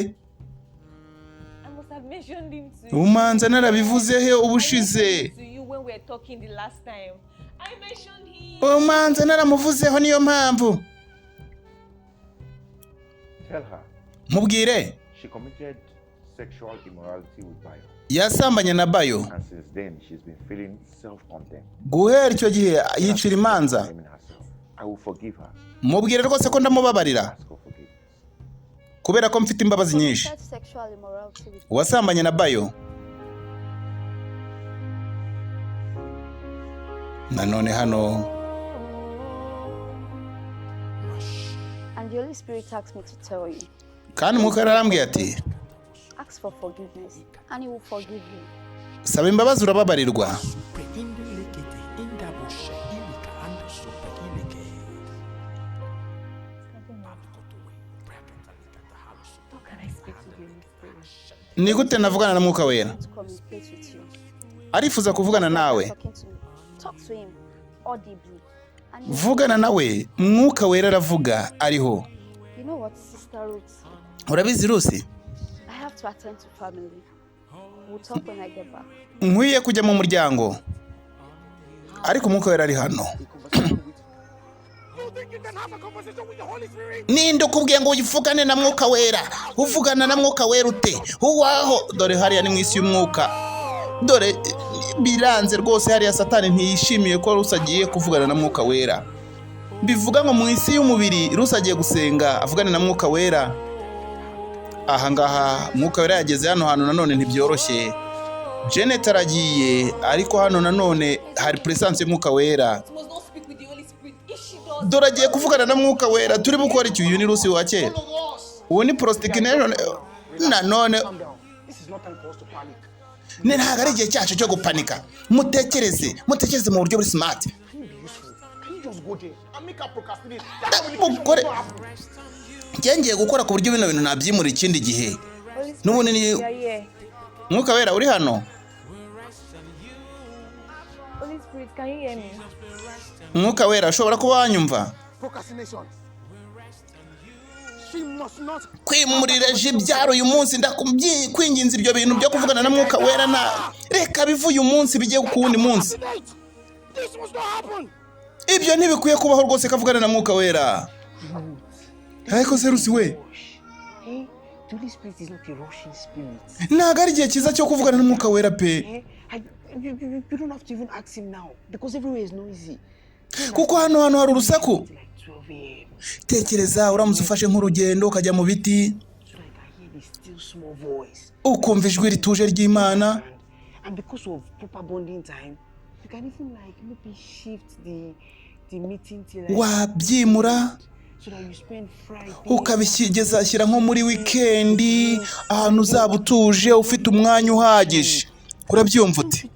I must have mentioned him to you. Umanza narabivuze he ubushize. To you when we were talking the last time. I mentioned him. Umanza naramuvuzeho niyo mpamvu. Tell her Mubwire she committed sexual immorality with Bayo. yasambanye na Bayo. And since then, she's been feeling self-contempt. Guhera icyo gihe yicira imanza. Blaming herself. I will forgive her. Mubwire rwose ko ndamubabarira Ask for forgiveness. kubera ko mfite imbabazi nyinshi. Committed sexual immorality with Wasambanye na Bayo. Nanone hano and the Holy Spirit asked me to tell you. kandi umwuka wera arambwiye ati Ask for forgiveness and he will forgive you. saba imbabazi urababarirwa. How can I speak to the Holy Spirit? Ni gute navugana na mwuka wera? To communicate with you. Arifuza kuvugana nawe. Talking to me. Talk to him audibly. And Vugana nawe, mwuka wera aravuga ariho. you know what, Sister Ruth? Urabizi Rusi? I have to attend to family. We'll talk when I get back. Nkwiye kujya mu muryango. Ariko umwuka wera ari hano. Ninde ukubwiye ngo uyivugane na mwuka wera? Uvugana na mwuka wera ute? Uwaho dore hariya ni mu isi y'umwuka. Dore biranze rwose hariya Satani ntiyishimiye ko Rusi agiye kuvugana na mwuka wera. Bivuga ngo mu isi y'umubiri Rusi agiye gusenga avugane na mwuka wera. Aha ngaha mwuka wera yageze hano hantu nanone ntibyoroshye. Janet aragiye ariko hano nanone hari presence y'umwuka wera. You must not speak with the Holy Spirit. If she does, Dore agiye kuvugana na mwuka wera. Turi bukora iki? Uyu ni Rusi wa kera. Uwo ni prostikinero nanone. This is not time for us to panic. Ni ntago ari igihe cyacu cyo gupanika. Mutekereze mu buryo buri smart. Can you be useful? Can you just go there and make her procrastinate? Ukore ngiye gukora ku buryo bino bintu nabyimura ikindi gihe. N'ubundi ni you are here. mwuka wera uri hano. Holy Spirit, can you hear me? Mwuka wera ushobora kuba wanyumva. Procrastination. She must not. Kwimuriraje ibyaro uyu munsi kwinginza ibyo bintu byo kuvugana na mwuka wera na reka bivu uyu munsi bigiye ku wundi munsi. This must not happen. Ibyo ntibikwiye kubaho rwose kavugana na mwuka wera. Ariko se Rusi we, The Holy Spirit is not a rushing spirit. ntago ari igihe cyiza cyo kuvugana n'umwuka wera pe. You don't have to even ask him now because everywhere is noisy. Kuko hano hari urusaku. Like 12 a.m. Tekereza uramutse ufashe nk'urugendo ukajya mu biti So that I can hear the still small voice. ukumva ijwi rituje ry'Imana. And because of proper bonding time, you can even like maybe shift the meeting till like Wabyimura so that you spend Friday. ukabishyigeza shyira nko muri weekendi ahantu uzaba utuje ufite umwanya uhagije. Urabyumva ute?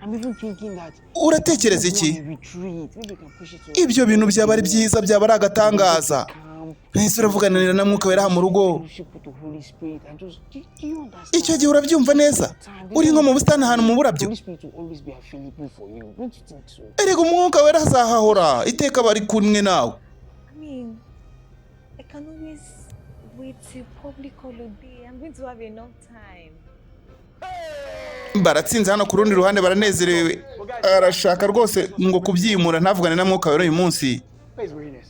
I'm even thinking that Uratekereza iki? retreat. Maybe we can push it to Ibyo bintu byaba ari byiza, byaba ari agatangaza. Ese uravuganira na mwuka wera mu rugo. worship with the Holy Spirit and just do you understand? Icyo gihe urabyumva neza. Uri nko mu busitani ahantu mu The burabyo. Holy Spirit will always be available for you. Don't you think so? Erega umwuka wera azahahora iteka bari kumwe nawe. I mean, I can always wait till public holiday. I'm going to have enough time. Baratsinze hano ku rundi ruhande baranezerewe. Arashaka rwose ngo kubyimura ntavugane na mwuka wera uyu munsi. Where's Weariness?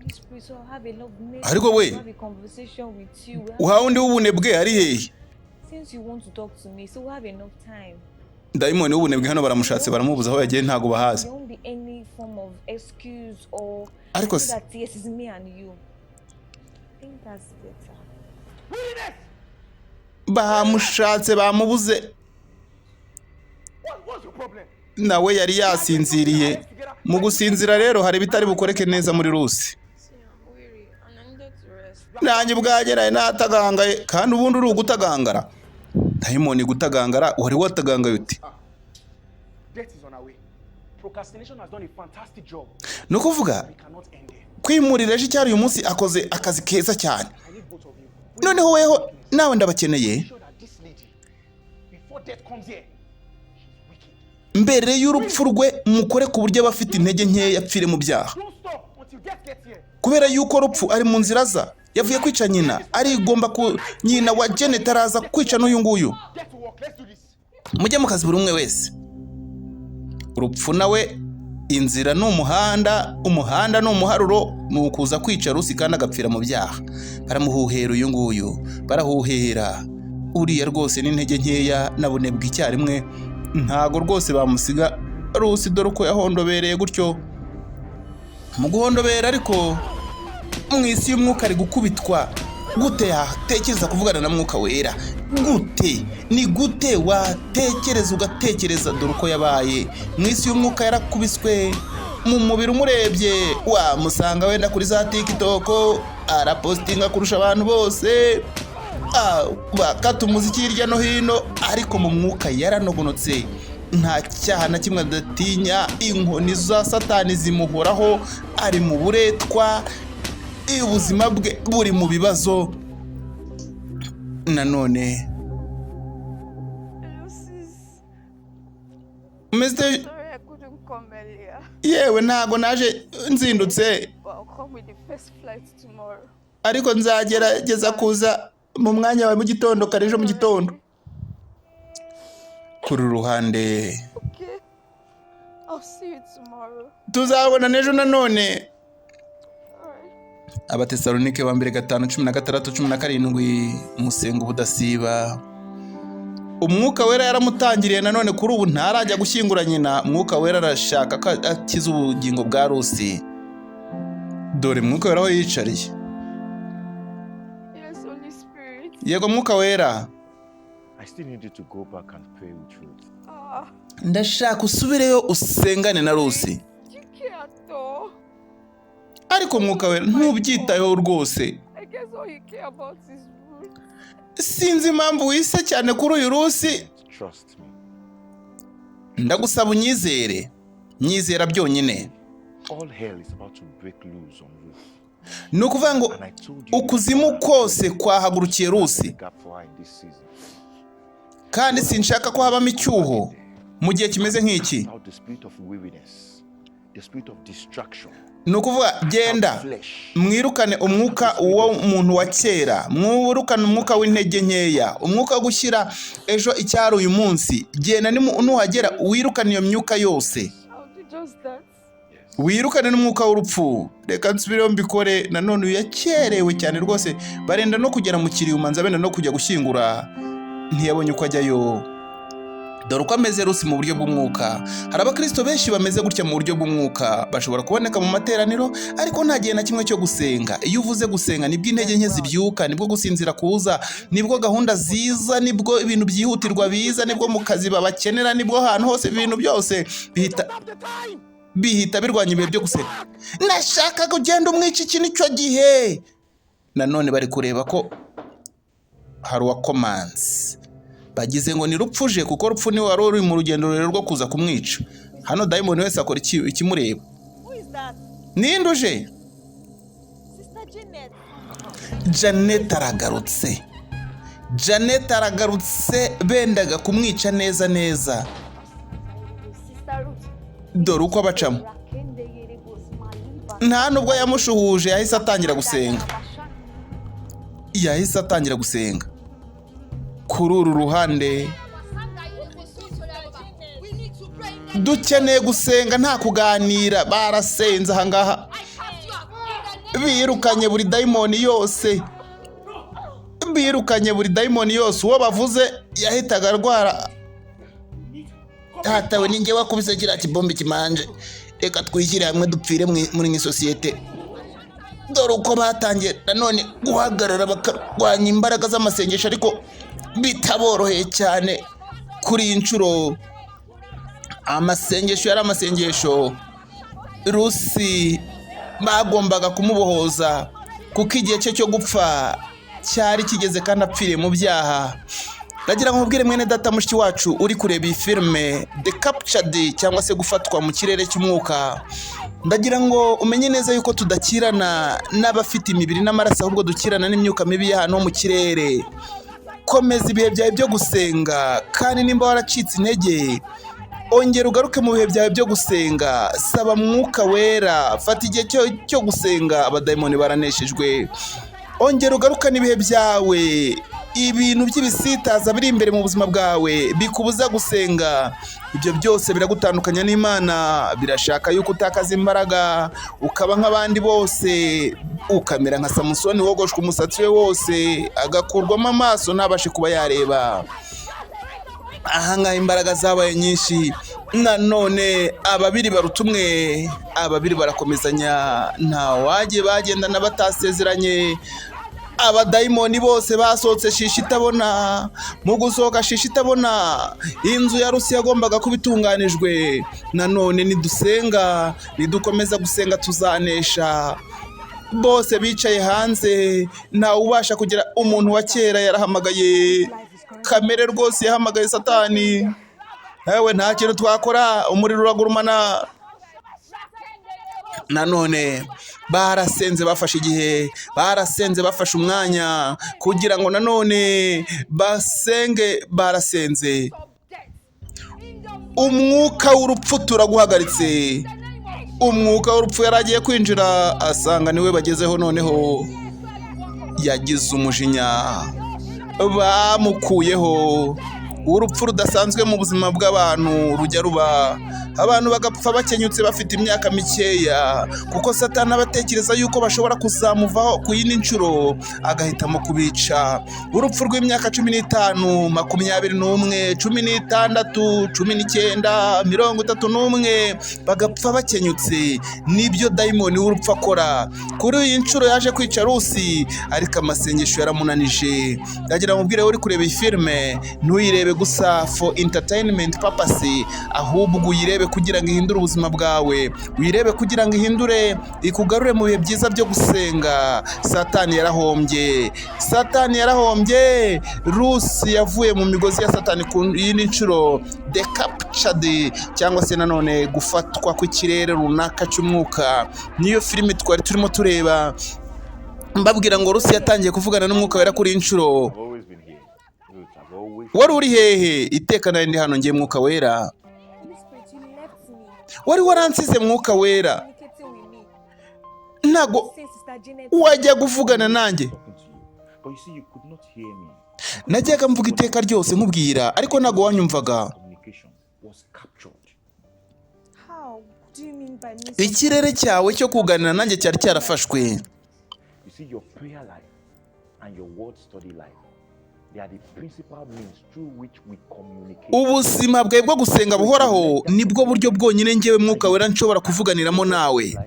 Holy Spirit, so I'll have enough minutes Ariko we, to have a conversation with you. uha undi w'ubunebwe ari hehe? Since you want to talk to me, so we'll have enough time. Dayimoni w'ubunebwe hano baramushatse baramubuza aho yagiye ntago bahazi. There won't be any form of excuse or Ariko say that yes, it's me and you. I think that's better. Bamushatse bamubuze. What's your problem? Nawe yari yasinziriye. Mu gusinzira rero hari bitari bukoreke neza muri Rusi. Nanjye bwageraye natagangaye kandi ubundi uri ugutagangara. dayimoni gutagangara wari watagangaye uti Death is on our way. Procrastination has done a fantastic job. no kuvuga We cannot end there. kwimurira ejo cyari uyu munsi akoze akazi keza cyane I need both of you. noneho weho nawe ndabakeneye Sure that this lady, before death comes here, she's wicked. mbere y'urupfu rwe mukore ku buryo abafite intege nkeya apfire mu byaha Don't stop until death gets here. kubera yuko rupfu ari mu nzira za yavuye kwica nyina arigomba ku nyina wa Janet araza kwica n'uyu nguyu Get to work. Let's do this. mujye mu kazi buri umwe wese urupfu nawe inzira ni umuhanda ni umuharuro ni ukuza kwica Rusi kandi agapfira mu byaha baramuhuhera uyu nguyu barahuhera uriya rwose n'intege nkeya nabonebwa icyarimwe ntago rwose bamusiga Rusi dore uko yahondobereye gutyo mu guhondobera ariko mu isi y'umwuka ari gukubitwa gute yatekereza kuvugana na mwuka wera gute ni gute watekereza ugatekereza dore uko yabaye mu isi y'umwuka yarakubiswe mu mubiri umurebye wamusanga wenda kuri za TikTok arapostinga kurusha abantu bose bakata umuziki hirya no hino ariko mu mwuka yaranogonotse nta cyaha na kimwe adatinya inkoni za satani zimuhoraho ari mu buretwa ubuzima bwe buri mu bibazo nanone Sorry, I couldn't come earlier. yewe ntago naje nzindutse But I'll come with the first flight tomorrow. ariko nzagerageza kuza mu mwanya wawe mu gitondo kare ejo mu gitondo kuri ruhande Okay. I'll see you tomorrow. tuzabona nejo nanone Alright. Abatesalonike ba mbere 5:16-17 musenga ubudasiba umwuka wera yaramutangiriye nanone kuri ubu ntarajya gushyingura nyina umwuka wera arashaka ko akiza ubugingo bwa Rusi dore umwuka wera aho yicariye Yes, Holy Spirit. yego mwuka wera I still need you to go back and pray with Ruth. ndashaka usubireyo usengane na Rusi You care at all. ariko mwuka wera ntubyitayeho rwose I guess all you care about is Ruth. sinzi impamvu wise cyane kuri uyu Rusi Trust me. ndagusaba unyizere nyizera byonyine All hell is about to break loose on Ruth. ni ukuvuga ngo And I told you ukuzimu kose kwahagurukiye Rusi gap for her in this season. kandi sinshaka ko habamo icyuho mu gihe kimeze nk'iki Out the spirit of weariness, the spirit of distraction, ni ukuvuga genda mwirukane umwuka w'umuntu wa kera mwirukane umwuka w'intege nkeya umwuka wo gushyira ejo icyari uyu munsi genda nuhagera wirukane iyo myuka yose I'll do just that. wirukane n'umwuka w'urupfu reka nsubireho mbikore nanone uyu yakerewe cyane rwose barenda no kugera mu kiriyumanza benda no kujya gushyingura ntiyabonye uko ajyayo dore uko ameze Rusi mu buryo bw'umwuka hari abakristo benshi bameze gutya mu buryo bw'umwuka bashobora kuboneka mu materaniro ariko nta gihe na kimwe cyo gusenga iyo uvuze gusenga nibwo intege nke zibyuka nibwo gusinzira kuza nibwo gahunda ziza nibwo ibintu byihutirwa biza nibwo mu kazi babakenera nibwo ahantu hose ibintu byose bihita birwanya ibihe byo gusenga nashaka kugenda umwica iki nicyo gihe nanone bari kureba ko hari uwakomanze bagize ngo ni rupfuje kuko rupfu ni wari uri mu rugendo rero rwo kuza kumwica hano dayimoni wese akora ikimureba ninde uje Janet aragarutse bendaga kumwica neza neza dore uko abacamo nta nubwo yamushuhuje yahise atangira gusenga kuri uru ruhande dukeneye gusenga nta kuganira barasenze ahangaha birukanye buri dayimoni yose uwo bavuze yahitaga arwara hatawe ninjye wakubise kiriya kibombe kimanje reka twishyire hamwe dupfire muri sosiyete dore uko batangiye nanone guhagarara bakarwanya imbaraga z'amasengesho ariko bitaboroheye cyane kuri iyi nshuro amasengesho yari amasengesho Rusi bagombaga kumubohoza kuko igihe cye cyo gupfa cyari kigeze kandi apfiriye mu byaha ndagira ngo mubwire mwene data mushiki wacu uri kureba iyi filime The Captured cyangwa se gufatwa mu kirere cy'umwuka, ndagira ngo umenye neza yuko tudakirana n'abafite imibiri n'amaraso, ahubwo dukirana n'imyuka mibi y'ahantu mu kirere. Komeza ibihe byawe byo gusenga, kandi nimba waracitse intege ongera ugaruke mu bihe byawe byo gusenga. Saba Mwuka Wera, fata igihe cyo gusenga, abadayimoni baraneshejwe. Ongera ugaruka n'ibihe byawe. Ibintu by'ibisitaza biri imbere mu buzima bwawe bikubuza gusenga, ibyo byose biragutandukanya n'Imana. Birashaka yuko utakaza imbaraga ukaba nk'abandi bose, ukamera nka Samusoni wogoshwe umusatsi we wose agakurwamo amaso ntabashe kuba yareba. Ahangaha imbaraga zabaye nyinshi, nanone ababiri baruta umwe, ababiri barakomezanya, nta wagiye bagendana batasezeranye. Abadayimoni bose basohotse shisha itabona, mu gusohoka shisha itabona. Inzu ya Rusi yagombaga kuba itunganijwe. Nanone nidusenga, nidukomeza gusenga tuzanesha. Bose bicaye hanze, ntawe ubasha kugira. Umuntu wa kera yarahamagaye kamere, rwose yahamagaye Satani. Ewe nta kintu twakora, umuriro uragurumana. Nanone barasenze bafashe igihe, barasenze bafashe umwanya kugira ngo nanone basenge. Barasenze, umwuka w'urupfu turaguhagaritse. Umwuka w'urupfu yaragiye kwinjira, asanga niwe bagezeho. Noneho yagize umujinya, bamukuyeho. Urupfu rudasanzwe mu buzima bw'abantu rujya ruba, abantu bagapfa bakenyutse bafite imyaka mikeya, kuko Satani abatekereza yuko bashobora kuzamuvaho ku yindi nshuro agahitamo kubica. Urupfu rw'imyaka 15, 21, 16, 19, 31 bagapfa bakenyutse. Nibyo dayimoni w'urupfu akora. Kuri iyi nshuro yaje kwica Rusi, ariko amasengesho yaramunanije. Ndagira ngo mubwire uri kureba iyi filime, ntuyirebe gusa for entertainment purpose, ahubwo uyirebe kugira ngo ihindure ubuzima bwawe, uyirebe kugira ngo ihindure, ikugarure mu bihe byiza byo gusenga. Satani yarahombye, Satani yarahombye. Rusi yavuye mu migozi ya Satani ku yindi nshuro. The Captured cyangwa se nanone gufatwa kw'ikirere runaka cy'umwuka, niyo filime twari turimo tureba. Mbabwira ngo Rusi yatangiye kuvugana n'Umwuka Wera kuri inshuro. Wari uri hehe? Iteka nari ndi hano ngiye Mwuka Wera. Wari waransize Mwuka Wera, ntago wajya kuvugana nanjye. Najyaga mvuga iteka ryose nkubwira, ariko ntago wanyumvaga. Ikirere cyawe cyo kuganira nanjye cyari cyarafashwe. Ubuzima bwawe bwo gusenga buhoraho nibwo buryo bwonyine njyewe Mwuka Wera nshobora kuvuganiramo nawe.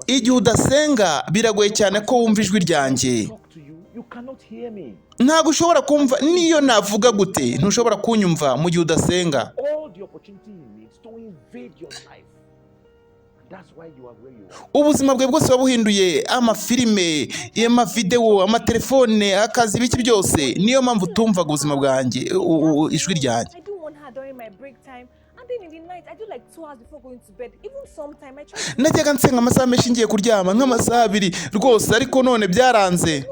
Igihe udasenga biragoye cyane ko wumva ijwi ryanjye. Ntabwo ushobora kumva, niyo navuga gute ntushobora kunyumva mu gihe udasenga. Ubuzima bwawe bwose wabuhinduye amafilime, amavideo, amatelefone, akazi, biki byose. Niyo mpamvu utumvaga ubuzima bwanjye, ijwi ryanjye. Najyaga nsenga amasaha menshi ngiye kuryama, nk'amasaha 2 rwose, ariko none byaranze.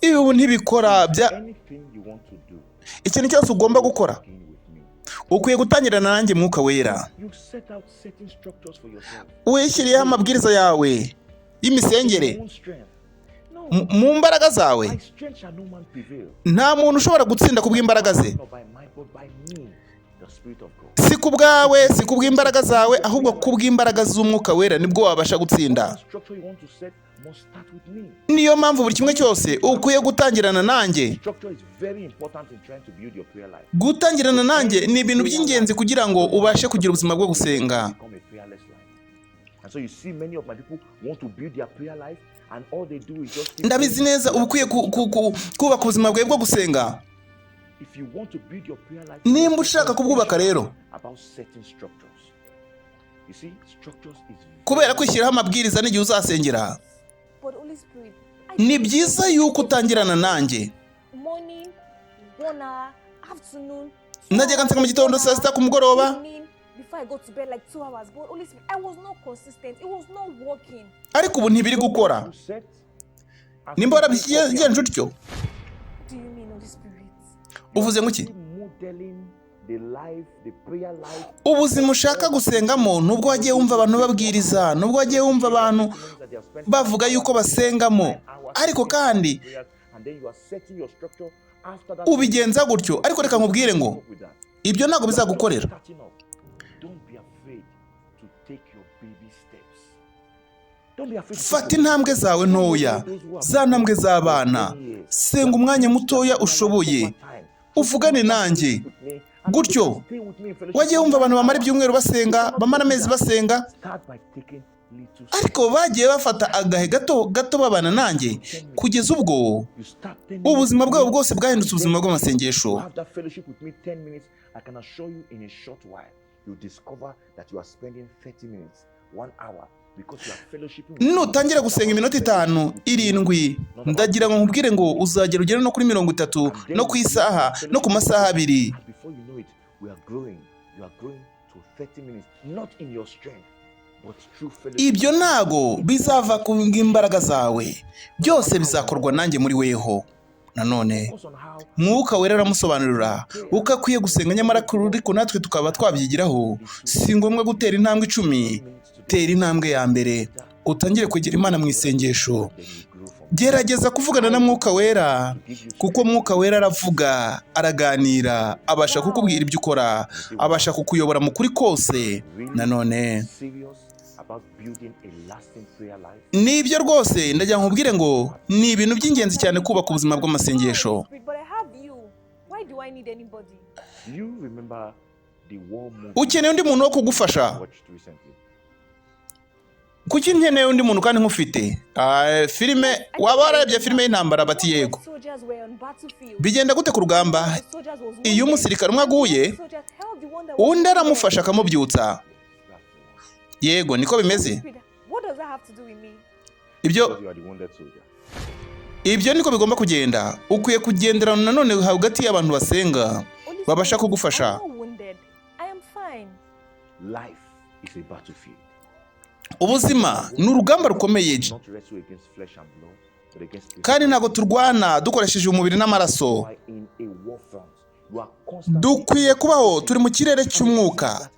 Ibi ntibikora. Ikintu cyose ugomba gukora, ukwiye gutangirana nanjye Mwuka Wera. Wishyiriyeho amabwiriza yawe y'imisengere mu mbaraga zawe. Nta muntu ushobora gutsinda kubw'imbaraga ze. Si ku bwawe, si ku bw'imbaraga zawe, ahubwo ku bw'imbaraga z'Umwuka Wera nibwo wabasha gutsinda. Niyo mpamvu buri kimwe cyose ukwiye gutangirana nanjye. Gutangirana nanjye ni ibintu by'ingenzi kugira ngo ubashe kugira ubuzima bwo gusenga. Ndabizi neza uba ukwiye kubaka ubuzima bwawe bwo gusenga. Nimba ushaka kubwubaka rero, kubera kwishyiraho amabwiriza n'igihe uzasengera. ni byiza yuko utangirana nanjye. Morning, 1 hour, afternoon, Najyaga nsenga mu gitondo, saa sita, ku mugoroba. evening, before I go to bed like 2 hours. But Holy Spirit, I was not consistent. It was not working. Ariko ubu ntibiri gukora. Nimba warabigenje utyo? What do you mean, Holy Spirit? Uvuze nguki? Modeling the life, the prayer life. Ubuzima ushaka gusengamo nubwo wagiye wumva abantu babwiriza, nubwo wagiye wumva abantu bavuga yuko basengamo, ariko kandi ubigenza gutyo. Ariko reka nkubwire ngo ibyo ntabwo bizagukorera. Fata intambwe zawe ntoya, za ntambwe z'abana. Senga umwanya mutoya ushoboye, uvugane nanjye. Gutyo wagiye wumva abantu bamara ibyumweru basenga, bamara amezi basenga, ariko bagiye bafata agahe gato babana nanjye, kugeza ubwo ubuzima bwabo bwose bwahindutse ubuzima bw'amasengesho. Nutangira gusenga iminota 5, 7, ndagira ngo nkubwire ngo uzagera ugere no kuri 30, no ku isaha, no ku masaha 2. Ibyo ntago bizava ku imbaraga zawe, byose bizakorwa nanjye muri weho. Nanone Mwuka Wera aramusobanurira uko akwiye gusenga, nyamara ariko natwe tukaba twabyigiraho. Si ngombwa gutera intambwe 10, tera intambwe ya mbere, utangire kwegera Imana mu isengesho. Gerageza kuvugana na Mwuka Wera, kuko Mwuka Wera aravuga, araganira, abasha kukubwira ibyo ukora, abasha kukuyobora mu kuri kose. Nanone nibyo rwose ndagira nkubwire ngo ni ibintu by'ingenzi cyane kubaka ubuzima bw'amasengesho. Ukeneye undi muntu wo kugufasha? Kuki nkeneye undi muntu kandi nkufite? Filime, waba wararebye filime y'intambara? Bati yego. Bigenda gute ku rugamba? Iyo umusirikare umwe aguye, undi aramufasha akamubyutsa. Yego, niko bimeze. Ibyo niko bigomba kugenda. Ukwiye kugenderana nanone hagati y'abantu basenga, babasha kugufasha. Ubuzima ni urugamba rukomeye, kandi ntabwo turwana dukoresheje umubiri n'amaraso. Dukwiye kubaho turi mu kirere cy'umwuka.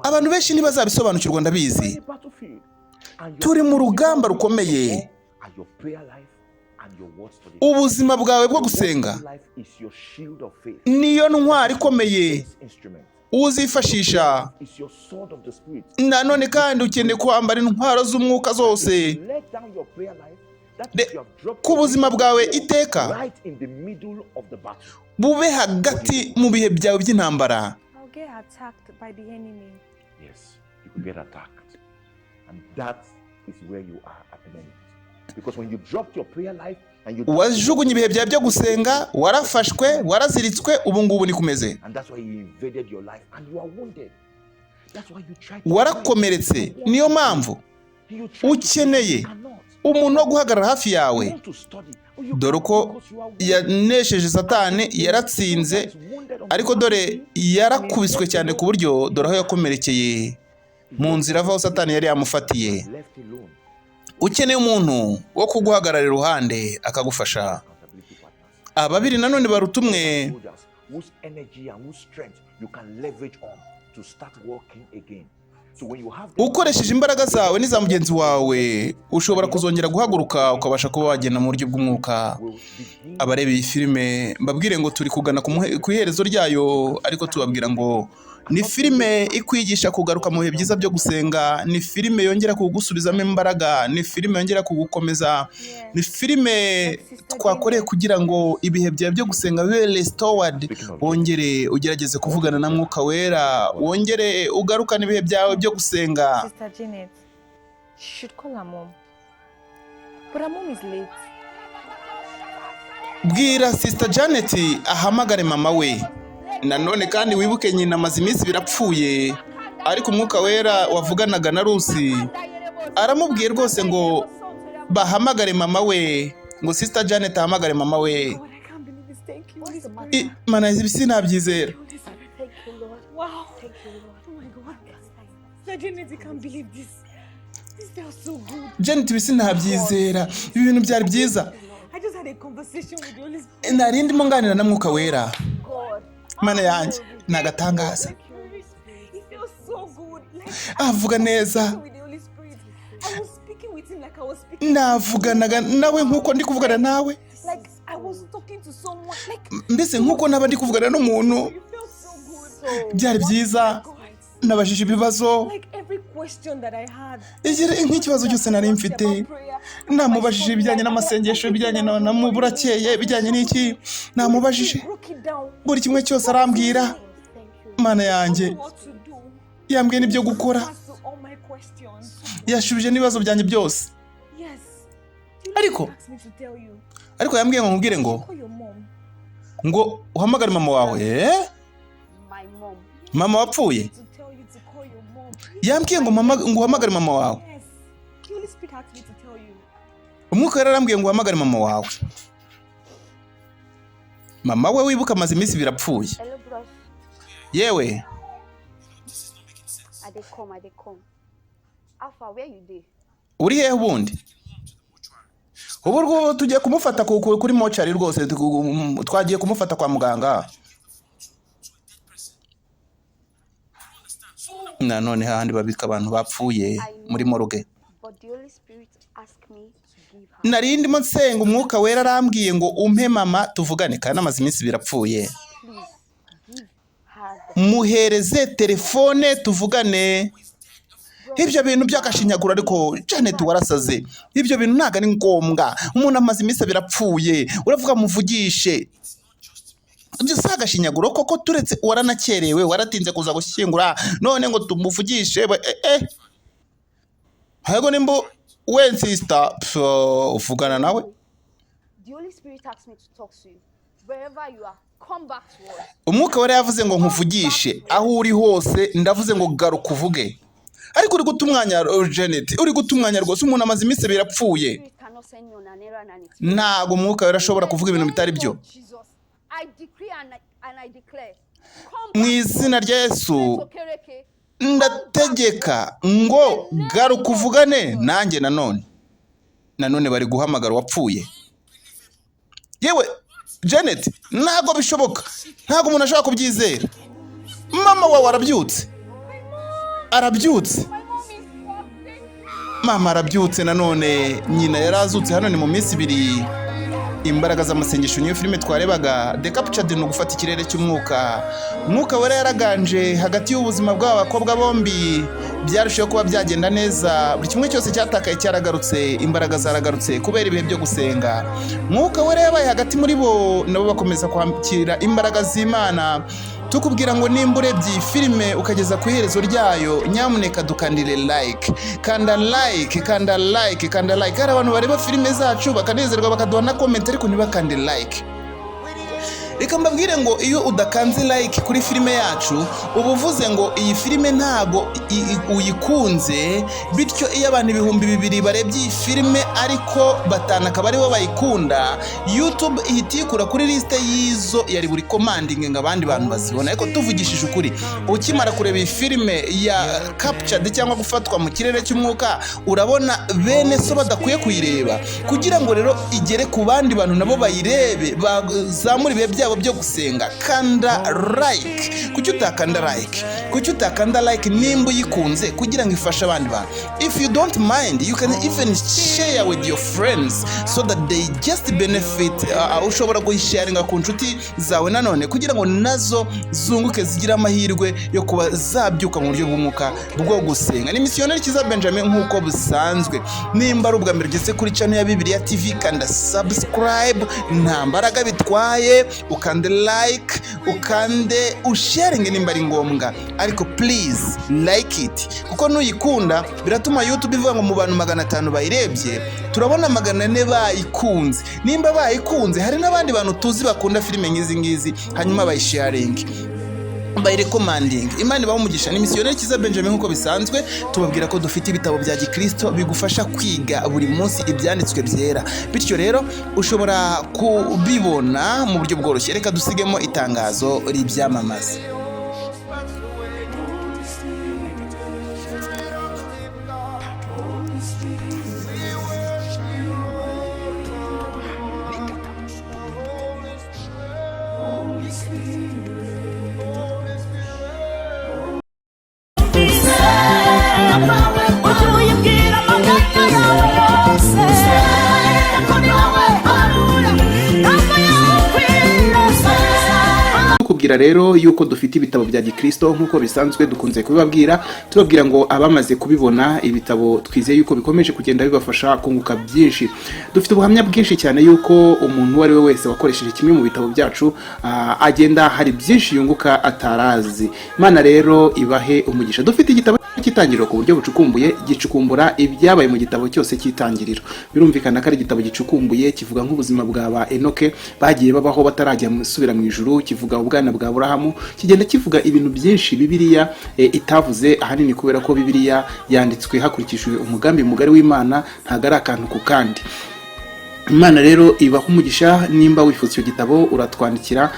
Abantu benshi ntibazabisobanukirwa, ndabizi. Turi mu rugamba rukomeye. Ubuzima bwawe bwo gusenga niyo ntwari ikomeye uzifashisha. Nanone kandi ukeneye kwambara intwaro z'umwuka zose ku buzima bwawe iteka, bube hagati mu bihe byawe by'intambara. Wajugunye ibihe byawe byo gusenga, warafashwe, waraziritswe, ubu ngubu ni kumeze. Warakomeretse, niyo mpamvu ukeneye umuntu wo guhagarara hafi yawe. Dore ko yanesheje Satani, yaratsinze, ariko dore yarakubiswe cyane ku buryo dore aho yakomerekeye mu nzira avaho Satani yari yamufatiye. Ukeneye umuntu wo kuguhagarara iruhande akagufasha. Ababiri nanone baruta umwe. Ukoresheje imbaraga zawe n'iza mugenzi wawe, ushobora kuzongera guhaguruka ukabasha kuba wagenda mu buryo bw'umwuka. Abareba iyi filime mbabwire ngo turi kugana ku iherezo ryayo, ariko tubabwira ngo ni filime ikwigisha kugaruka mu bihe byiza byo gusenga. Ni filime yongera kugusubizamo imbaraga, ni filime yongera kugukomeza, ni filime twakoreye kugira ngo ibihe byawe byo gusenga bibe restored. Wongere ugerageze kuvugana na Mwuka Wera, wongere ugarukane ibihe byawe byo gusenga. Sister Janet, she should call her mom. But her mom is late. Bwira Sister Janet ahamagare mama we. Nanone kandi wibuke nyina amaze iminsi birapfuye, ariko Umwuka Wera wavuganaga na Rusi aramubwiye rwose ngo bahamagare mama we ngo sister Janet ahamagare mama we. God, I can't believe this. Thank you. What's the matter? Mana izi sinabyizera. Thank you, Lord. Wow. Thank you, Lord. Oh my God. Janet, I can't believe this. This feels so good. Janet ibi sinabyizera. Ibi bintu byari byiza. I just had a conversation with the Holy Spirit. Nari ndimo nganira na Mwuka Wera. God. Mana yanjye nagatangaza. It feels so good. Like, Avuga neza. with the Holy Spirit. I was speaking with him like I was speaking. Navuganaga nawe nkuko ndi kuvugana nawe. Like I was talking to someone. Like Mbese nkuko naba ndi kuvugana n'umuntu. it felt so good. Byari byiza. Nabajije ibibazo. Like every question that I had. Nk'ikibazo cyose nari mfite. Namubajije ibijyanye n'amasengesho, ibijyanye na muburakeye, ibijyanye n'iki. Namubajije. Buri kimwe cyose arambwira. Mana yanjye. Yambwiye n'ibyo gukora. Yashubije n'ibibazo byanjye byose. Ariko yambwiye ngo nkubwire ngo uhamagare mama wawe. Mama wapfuye. Yambwiye ngo uhamagare mama wawe. Umwuka yarambwiye ngo uhamagare mama wawe. Mama we wibuka amaze iminsi birapfuye. Yewe. Uri hehe ubundi? Ubu rwo tugiye kumufata kuri mochari rwose twagiye kumufata kwa muganga. Nanone handi babika abantu bapfuye muri morgue. Nari ndimo nsenga Umwuka Wera arambwiye ngo umpe mama tuvugane kandi amaze iminsi birapfuye. Muhereze telefone tuvugane. Ibyo bintu byakashinyagura ariko Janet warasaze. Ibyo bintu ntago ari ngombwa. Umuntu amaze iminsi birapfuye. Uravuga muvugishe. Ibyo sagashinyagura koko turetse waranakerewe waratinze kuza gushyingura none ngo tumuvugishe. Hago nimbo when sister uvugana nawe. The Holy Spirit asked me to talk to you. Wherever you are, come back to us. Umwuka Wera yavuze ngo nkuvugishe aho uri hose ndavuze ngo garuka uvuge. Ariko uri gutumwanya Janet, uri gutumwanya rwose umuntu amaze iminsi birapfuye. Ntago Umwuka Wera ashobora kuvuga ibintu bitari byo. Mu izina rya Yesu ndategeka ngo garuka uvugane nanjye nanone bari guhamagara wapfuye. Yewe Janet ntago bishoboka. Ntago umuntu ashobora kubyizera. Mama wawe arabyutse. Mama arabyutse nanone nyina yarazutse hano ni mu minsi 2. Imbaraga z'amasengesho niyo filime twarebaga The Captured no gufata ikirere cy'umwuka. Umwuka Wera yaraganje hagati y'ubuzima bw'abakobwa bombi. Byarushijeho kuba byagenda neza. Buri kimwe cyose cyatakaye cyaragarutse. Imbaraga zaragarutse kubera ibihe byo gusenga. Umwuka Wera yabaye hagati muri bo nabo bakomeza kwakira imbaraga z'Imana. Tukubwira ngo nimba urebye filime ukageza ku iherezo ryayo nyamuneka dukandire like. Kanda like. Hari abantu bareba filime zacu bakanezerwa bakaduha na comment ariko ntibakande like. Reka mbabwire ngo iyo udakanze like kuri filime yacu ubuvuze ngo iyi filime ntago uyikunze, bityo iyo abantu 200 barebye iyi filime ariko batanaka bari bo bayikunda, YouTube ihita ikura kuri liste yizo yari buri commanding ngo abandi bantu bazibona. Ariko tuvugishije ukuri ukimara kureba iyi filime ya Captured cyangwa gufatwa mu kirere cy'umwuka urabona bene so badakwiye kuyireba, kugira ngo rero igere ku bandi bantu nabo bayirebe bazamura ibihe byabo byo gusenga. Kanda like. Kuki utakanda like nimba uyikunze kugira ngo ifashe abandi bantu. If you don't mind you can even share with your friends so that they just benefit. Ushobora kuyisharinga ku nshuti zawe nanone kugira ngo nazo zunguke zigira amahirwe yo kuba zabyuka mu buryo bw'umwuka bwo gusenga. Ni missionary Kiza Benjamin nkuko busanzwe. Nimba ari ubwa mbere ugeze kuri channel ya Bibiliya TV kanda subscribe, nta mbaraga bitwaye. Ukande like, ukande usharinge nimba ari ngombwa, ariko please like it kuko nuyikunda biratuma YouTube ivuga ngo mu bantu 500 bayirebye turabona 400 bayikunze. Nimba bayikunze hari n'abandi bantu tuzi bakunda filime ngizi hanyuma bayisharinge. by recommending. Imana ibaho umugisha. Ni misiyoneri Kiza Benjamin nkuko bisanzwe tubabwira ko dufite ibitabo bya Gikristo bigufasha kwiga buri munsi ibyanditswe byera. Bityo rero ushobora kubibona mu buryo bworoshye. Reka dusigemo itangazo ribyamamaza. Kubwira rero yuko dufite ibitabo bya Gikristo nkuko bisanzwe dukunze kubibabwira, tubabwira ngo abamaze kubibona ibitabo twizeye yuko bikomeje kugenda bibafasha kunguka byinshi. Dufite ubuhamya bwinshi cyane yuko umuntu wari we wese wakoresheje kimwe mu bitabo byacu agenda hari byinshi yunguka atarazi. Imana rero ibahe umugisha. Dufite igitabo cy'itangiriro ku buryo bucukumbuye gicukumbura ibyabaye mu gitabo cyose cy'itangiriro. Birumvikana ko ari igitabo gicukumbuye kivuga nk'ubuzima bwa Enoke bagiye babaho batarajya musubira mu ijuru, kivuga ubwana bwa Aburahamu, kigenda kivuga ibintu byinshi Bibiliya itavuze, ahanini kubera ko Bibiliya yanditswe hakurikijwe umugambi mugari w'Imana, ntago ari akantu ku kandi. Imana rero ibaho umugisha. Nimba wifuza icyo gitabo uratwandikira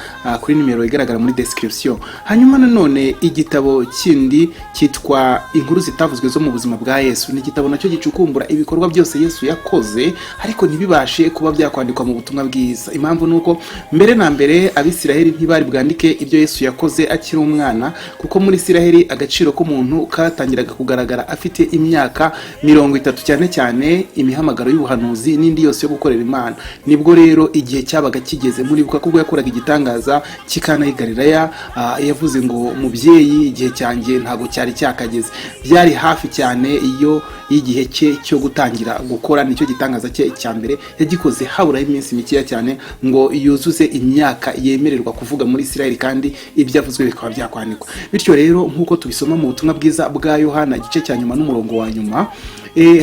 kuri nimero igaragara muri description. Hanyuma nanone igitabo kindi cyitwa Inkuru zitavuzwe zo mu buzima bwa Yesu. Ni igitabo nacyo gicukumbura ibikorwa byose Yesu yakoze ariko ntibibashe kuba byakwandikwa mu butumwa bwiza. Impamvu nuko mbere na mbere Abisiraheli ntibari bwandike ibyo Yesu yakoze akiri umwana, kuko muri Isiraheli agaciro k'umuntu katangiraga kugaragara afite imyaka 30, cyane cyane imihamagaro y'ubuhanuzi n'indi yose yo gukorera Imana. Nibwo rero igihe cyabaga kigeze, muribuka ko yakoraga igitangaza cy'Ikana y'i Galilaya, yavuze ngo mubyeyi igihe cyanjye ntago cyari cyakageze. Byari hafi cyane iyo igihe cye cyo gutangira gukora, nicyo gitangaza cye cya mbere yagikoze habura iminsi mikeya cyane ngo yuzuze imyaka yemererwa kuvuga muri Isiraheli, kandi ibyo yavuzwe bikaba byakwandikwa. Bityo rero nkuko tubisoma mu butumwa bwiza bwa Yohana igice cya nyuma n'umurongo wa nyuma,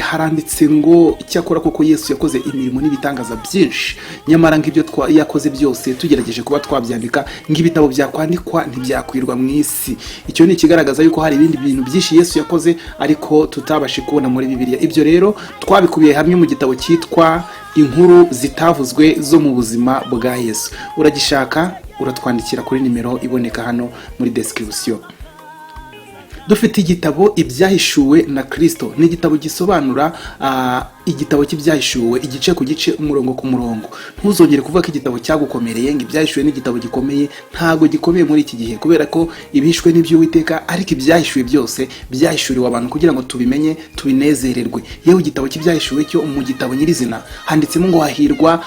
haranditse ngo icyakora koko Yesu yakoze imirimo n'ibitangaza byinshi, nyamara ngibyo yakoze byose tugerageje kuba twabyandika ng'ibitabo byakwandikwa ntibyakwirwa mu isi. Icyo ni ikigaragaza yuko hari ibindi bintu byinshi Yesu yakoze ariko tutabashe kubona muri Bibiliya. Ibyo rero twabikubiye hamwe mu gitabo cyitwa Inkuru zitavuzwe zo mu buzima bwa Yesu. Uragishaka uratwandikira kuri nimero iboneka hano muri description. Dufite igitabo Ibyahishuwe na Kristo. Ni igitabo gisobanura igitabo cy'ibyahishuwe igice ku gice, umurongo ku murongo. Ntuzongere kuvuga ko igitabo cyagukomereye ngo ibyahishuwe ni igitabo gikomeye. Ntago gikomeye muri iki gihe, kubera ko ibihishwe n'iby'Uwiteka, ariko ibyahishuwe byose byahishuriwe abantu kugira ngo tubimenye tubinezererwe. Yewe igitabo cy'ibyahishuwe cyo mu gitabo nyirizina handitsemo ngo hahirwa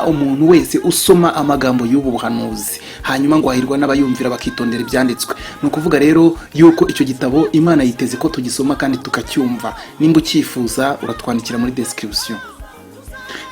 umuntu wese usoma amagambo y'ubu buhanuzi, hanyuma ngo hahirwa n'abayumvira bakitondera ibyanditswe. Ni ukuvuga rero yuko icyo gitabo Imana yiteze ko tugisoma kandi tukacyumva. Nimba ucyifuza uratwandikira muri description.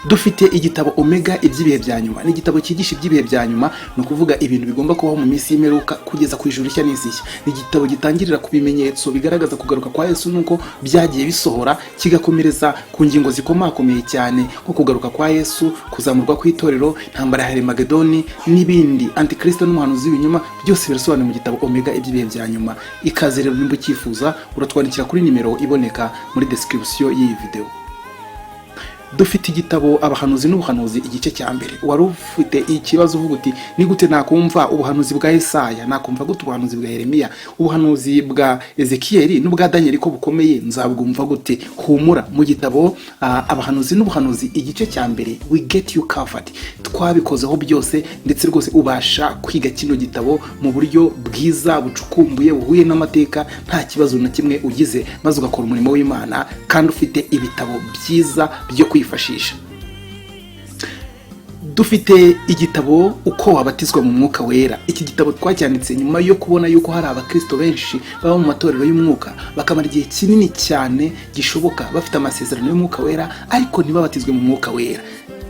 Dufite igitabo Omega iby'ibihe bya nyuma. Ni igitabo cyigisha iby'ibihe bya nyuma, no kuvuga ibintu bigomba kubaho mu minsi y'imperuka kugeza ku ijuru nshya n'isi nshya. Ni igitabo gitangirira ku bimenyetso bigaragaza kugaruka kwa Yesu nuko byagiye bisohora, kigakomereza ku ngingo zikomakomeye cyane nko kugaruka kwa Yesu, kuzamurwa kw'itorero, intambara ya Armagedoni n'ibindi, Antikristo n'umuhanuzi w'ibinyoma, byose birasobanuye mu gitabo Omega iby'ibihe bya nyuma. Ikaze rero nimba ucyifuza uratwandikira kuri nimero iboneka muri description y'iyi video. Dufite igitabo Abahanuzi n'ubuhanuzi igice cya mbere. Wari ufite ikibazo uvuga uti ni gute nakumva ubuhanuzi bwa Yesaya, nakumva gute ubuhanuzi bwa Yeremiya, ubuhanuzi bwa Ezekiel n'ubwa Daniel ko bukomeye, nzabwumva gute? Humura, mu gitabo Abahanuzi n'ubuhanuzi igice cya mbere we get you covered. Twabikozeho byose, ndetse rwose ubasha kwiga kino gitabo mu buryo bwiza bucukumbuye buhuye n'amateka, nta kibazo na kimwe ugize, maze ugakora umurimo w'Imana kandi ufite ibitabo byiza byo kwifashisha. Dufite igitabo Uko wabatizwa mu Mwuka Wera. Iki gitabo twacyanditse nyuma yo kubona yuko hari abakristo benshi baba mu matorero y'umwuka bakamara igihe kinini cyane gishoboka bafite amasezerano y'Umwuka Wera ariko ntibabatizwe mu Mwuka Wera.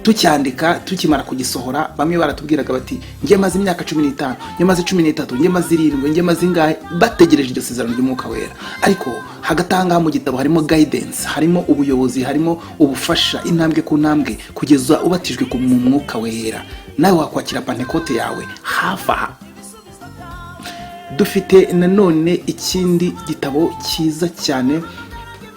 Tucyandika tukimara kugisohora, bamwe baratubwiraga bati ngiye maze imyaka 15, ngiye maze 13, ngiye maze 7, ngiye maze ingahe, bategereje iryo sezerano ry'Umwuka Wera. Ariko hagatanga mu gitabo harimo guidance, harimo ubuyobozi, harimo ubufasha intambwe ku ntambwe kugeza ubatijwe mu Mwuka Wera. Nawe wakwakira Pentecote yawe hafa. dufite nanone ikindi gitabo cyiza cyane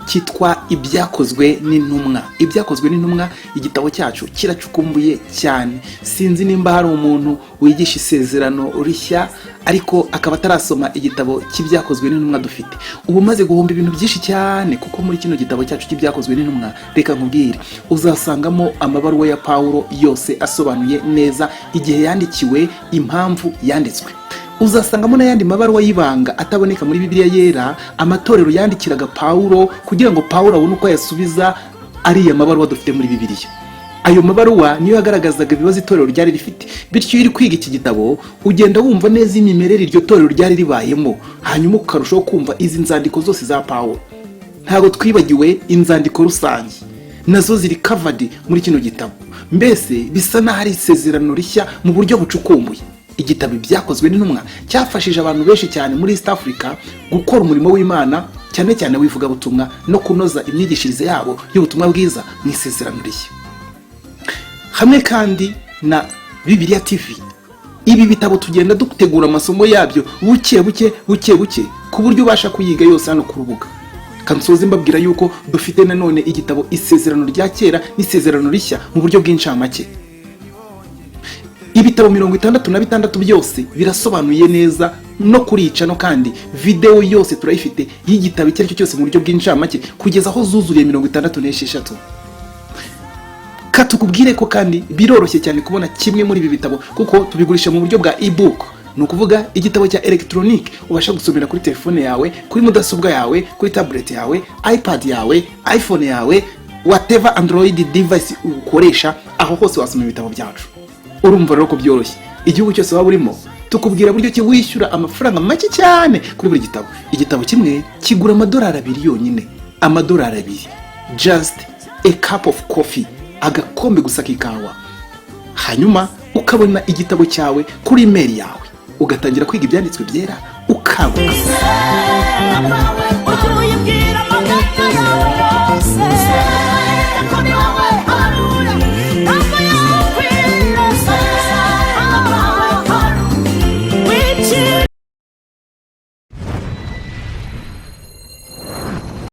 cyitwa ibyakozwe n'intumwa. Ibyakozwe n'intumwa, igitabo cyacu kiracukumbuye cyane. Sinzi nimba hari umuntu wigisha isezerano rishya ariko akaba atarasoma igitabo cy'ibyakozwe n'intumwa dufite. Ubu maze guhomba ibintu byinshi cyane, kuko muri kino gitabo cyacu cy'ibyakozwe n'intumwa, reka nkubwire, uzasangamo amabaruwa ya Pawulo yose asobanuye neza igihe yandikiwe, impamvu yanditswe. Uzasangamo n'ayandi mabaruwa y'ibanga ataboneka muri Bibiliya yera, amatorero yandikiraga Pawulo kugira ngo Pawulo abone uko yasubiza ariya mabaruwa dufite muri Bibiliya. Ayo mabaruwa niyo yagaragazaga ibibazo itorero ryari rifite. Bityo iyo uri kwiga iki gitabo ugenda wumva neza imimerere iryo torero ryari ribayemo, hanyuma ukarushaho kumva izi nzandiko zose za Pawulo. Ntabwo twibagiwe inzandiko rusange, nazo ziri covered muri kino gitabo. Mbese bisa naho ari isezerano rishya mu buryo bucukumbuye. Igitabo ibyakozwe n'intumwa cyafashije abantu benshi cyane muri East Africa gukora umurimo w'Imana, cyane cyane wivuga butumwa no kunoza imyigishirize yabo y'ubutumwa bwiza mu isezerano rishya. Hamwe kandi na Bibiliya TV, ibi bitabo tugenda dutegura amasomo yabyo buke buke ku buryo ubasha kuyiga yose hano ku rubuga. Kansoze mbabwira yuko dufite nanone igitabo isezerano rya kera n'isezerano rishya mu buryo bw'incamake. Ibitabo 66 byose birasobanuye neza no kurica, no kandi video yose turayifite y'igitabo icyo cyose mu buryo bw'incamake kugeza aho zuzuriye 66. Katukubwire ko kandi biroroshye cyane kubona kimwe muri ibi bitabo kuko tubigurisha mu buryo bwa ebook. Ni ukuvuga igitabo cya electronic ubasha gusomera kuri telefone yawe, kuri mudasobwa yawe, kuri tablet yawe, iPad yawe, iPhone yawe, whatever Android device ukoresha, aho hose wasoma ibitabo byacu. Urumva rero ko byoroshye. Igihugu cyose waba urimo tukubwira buryo ki wishyura amafaranga make cyane kuri buri gitabo. Igitabo kimwe kigura $2 yonyine, $2. Just a cup of coffee, agakombe gusa k'ikawa. Hanyuma ukabona igitabo cyawe kuri email yawe, ugatangira kwiga ibyanditswe byera ukaguka.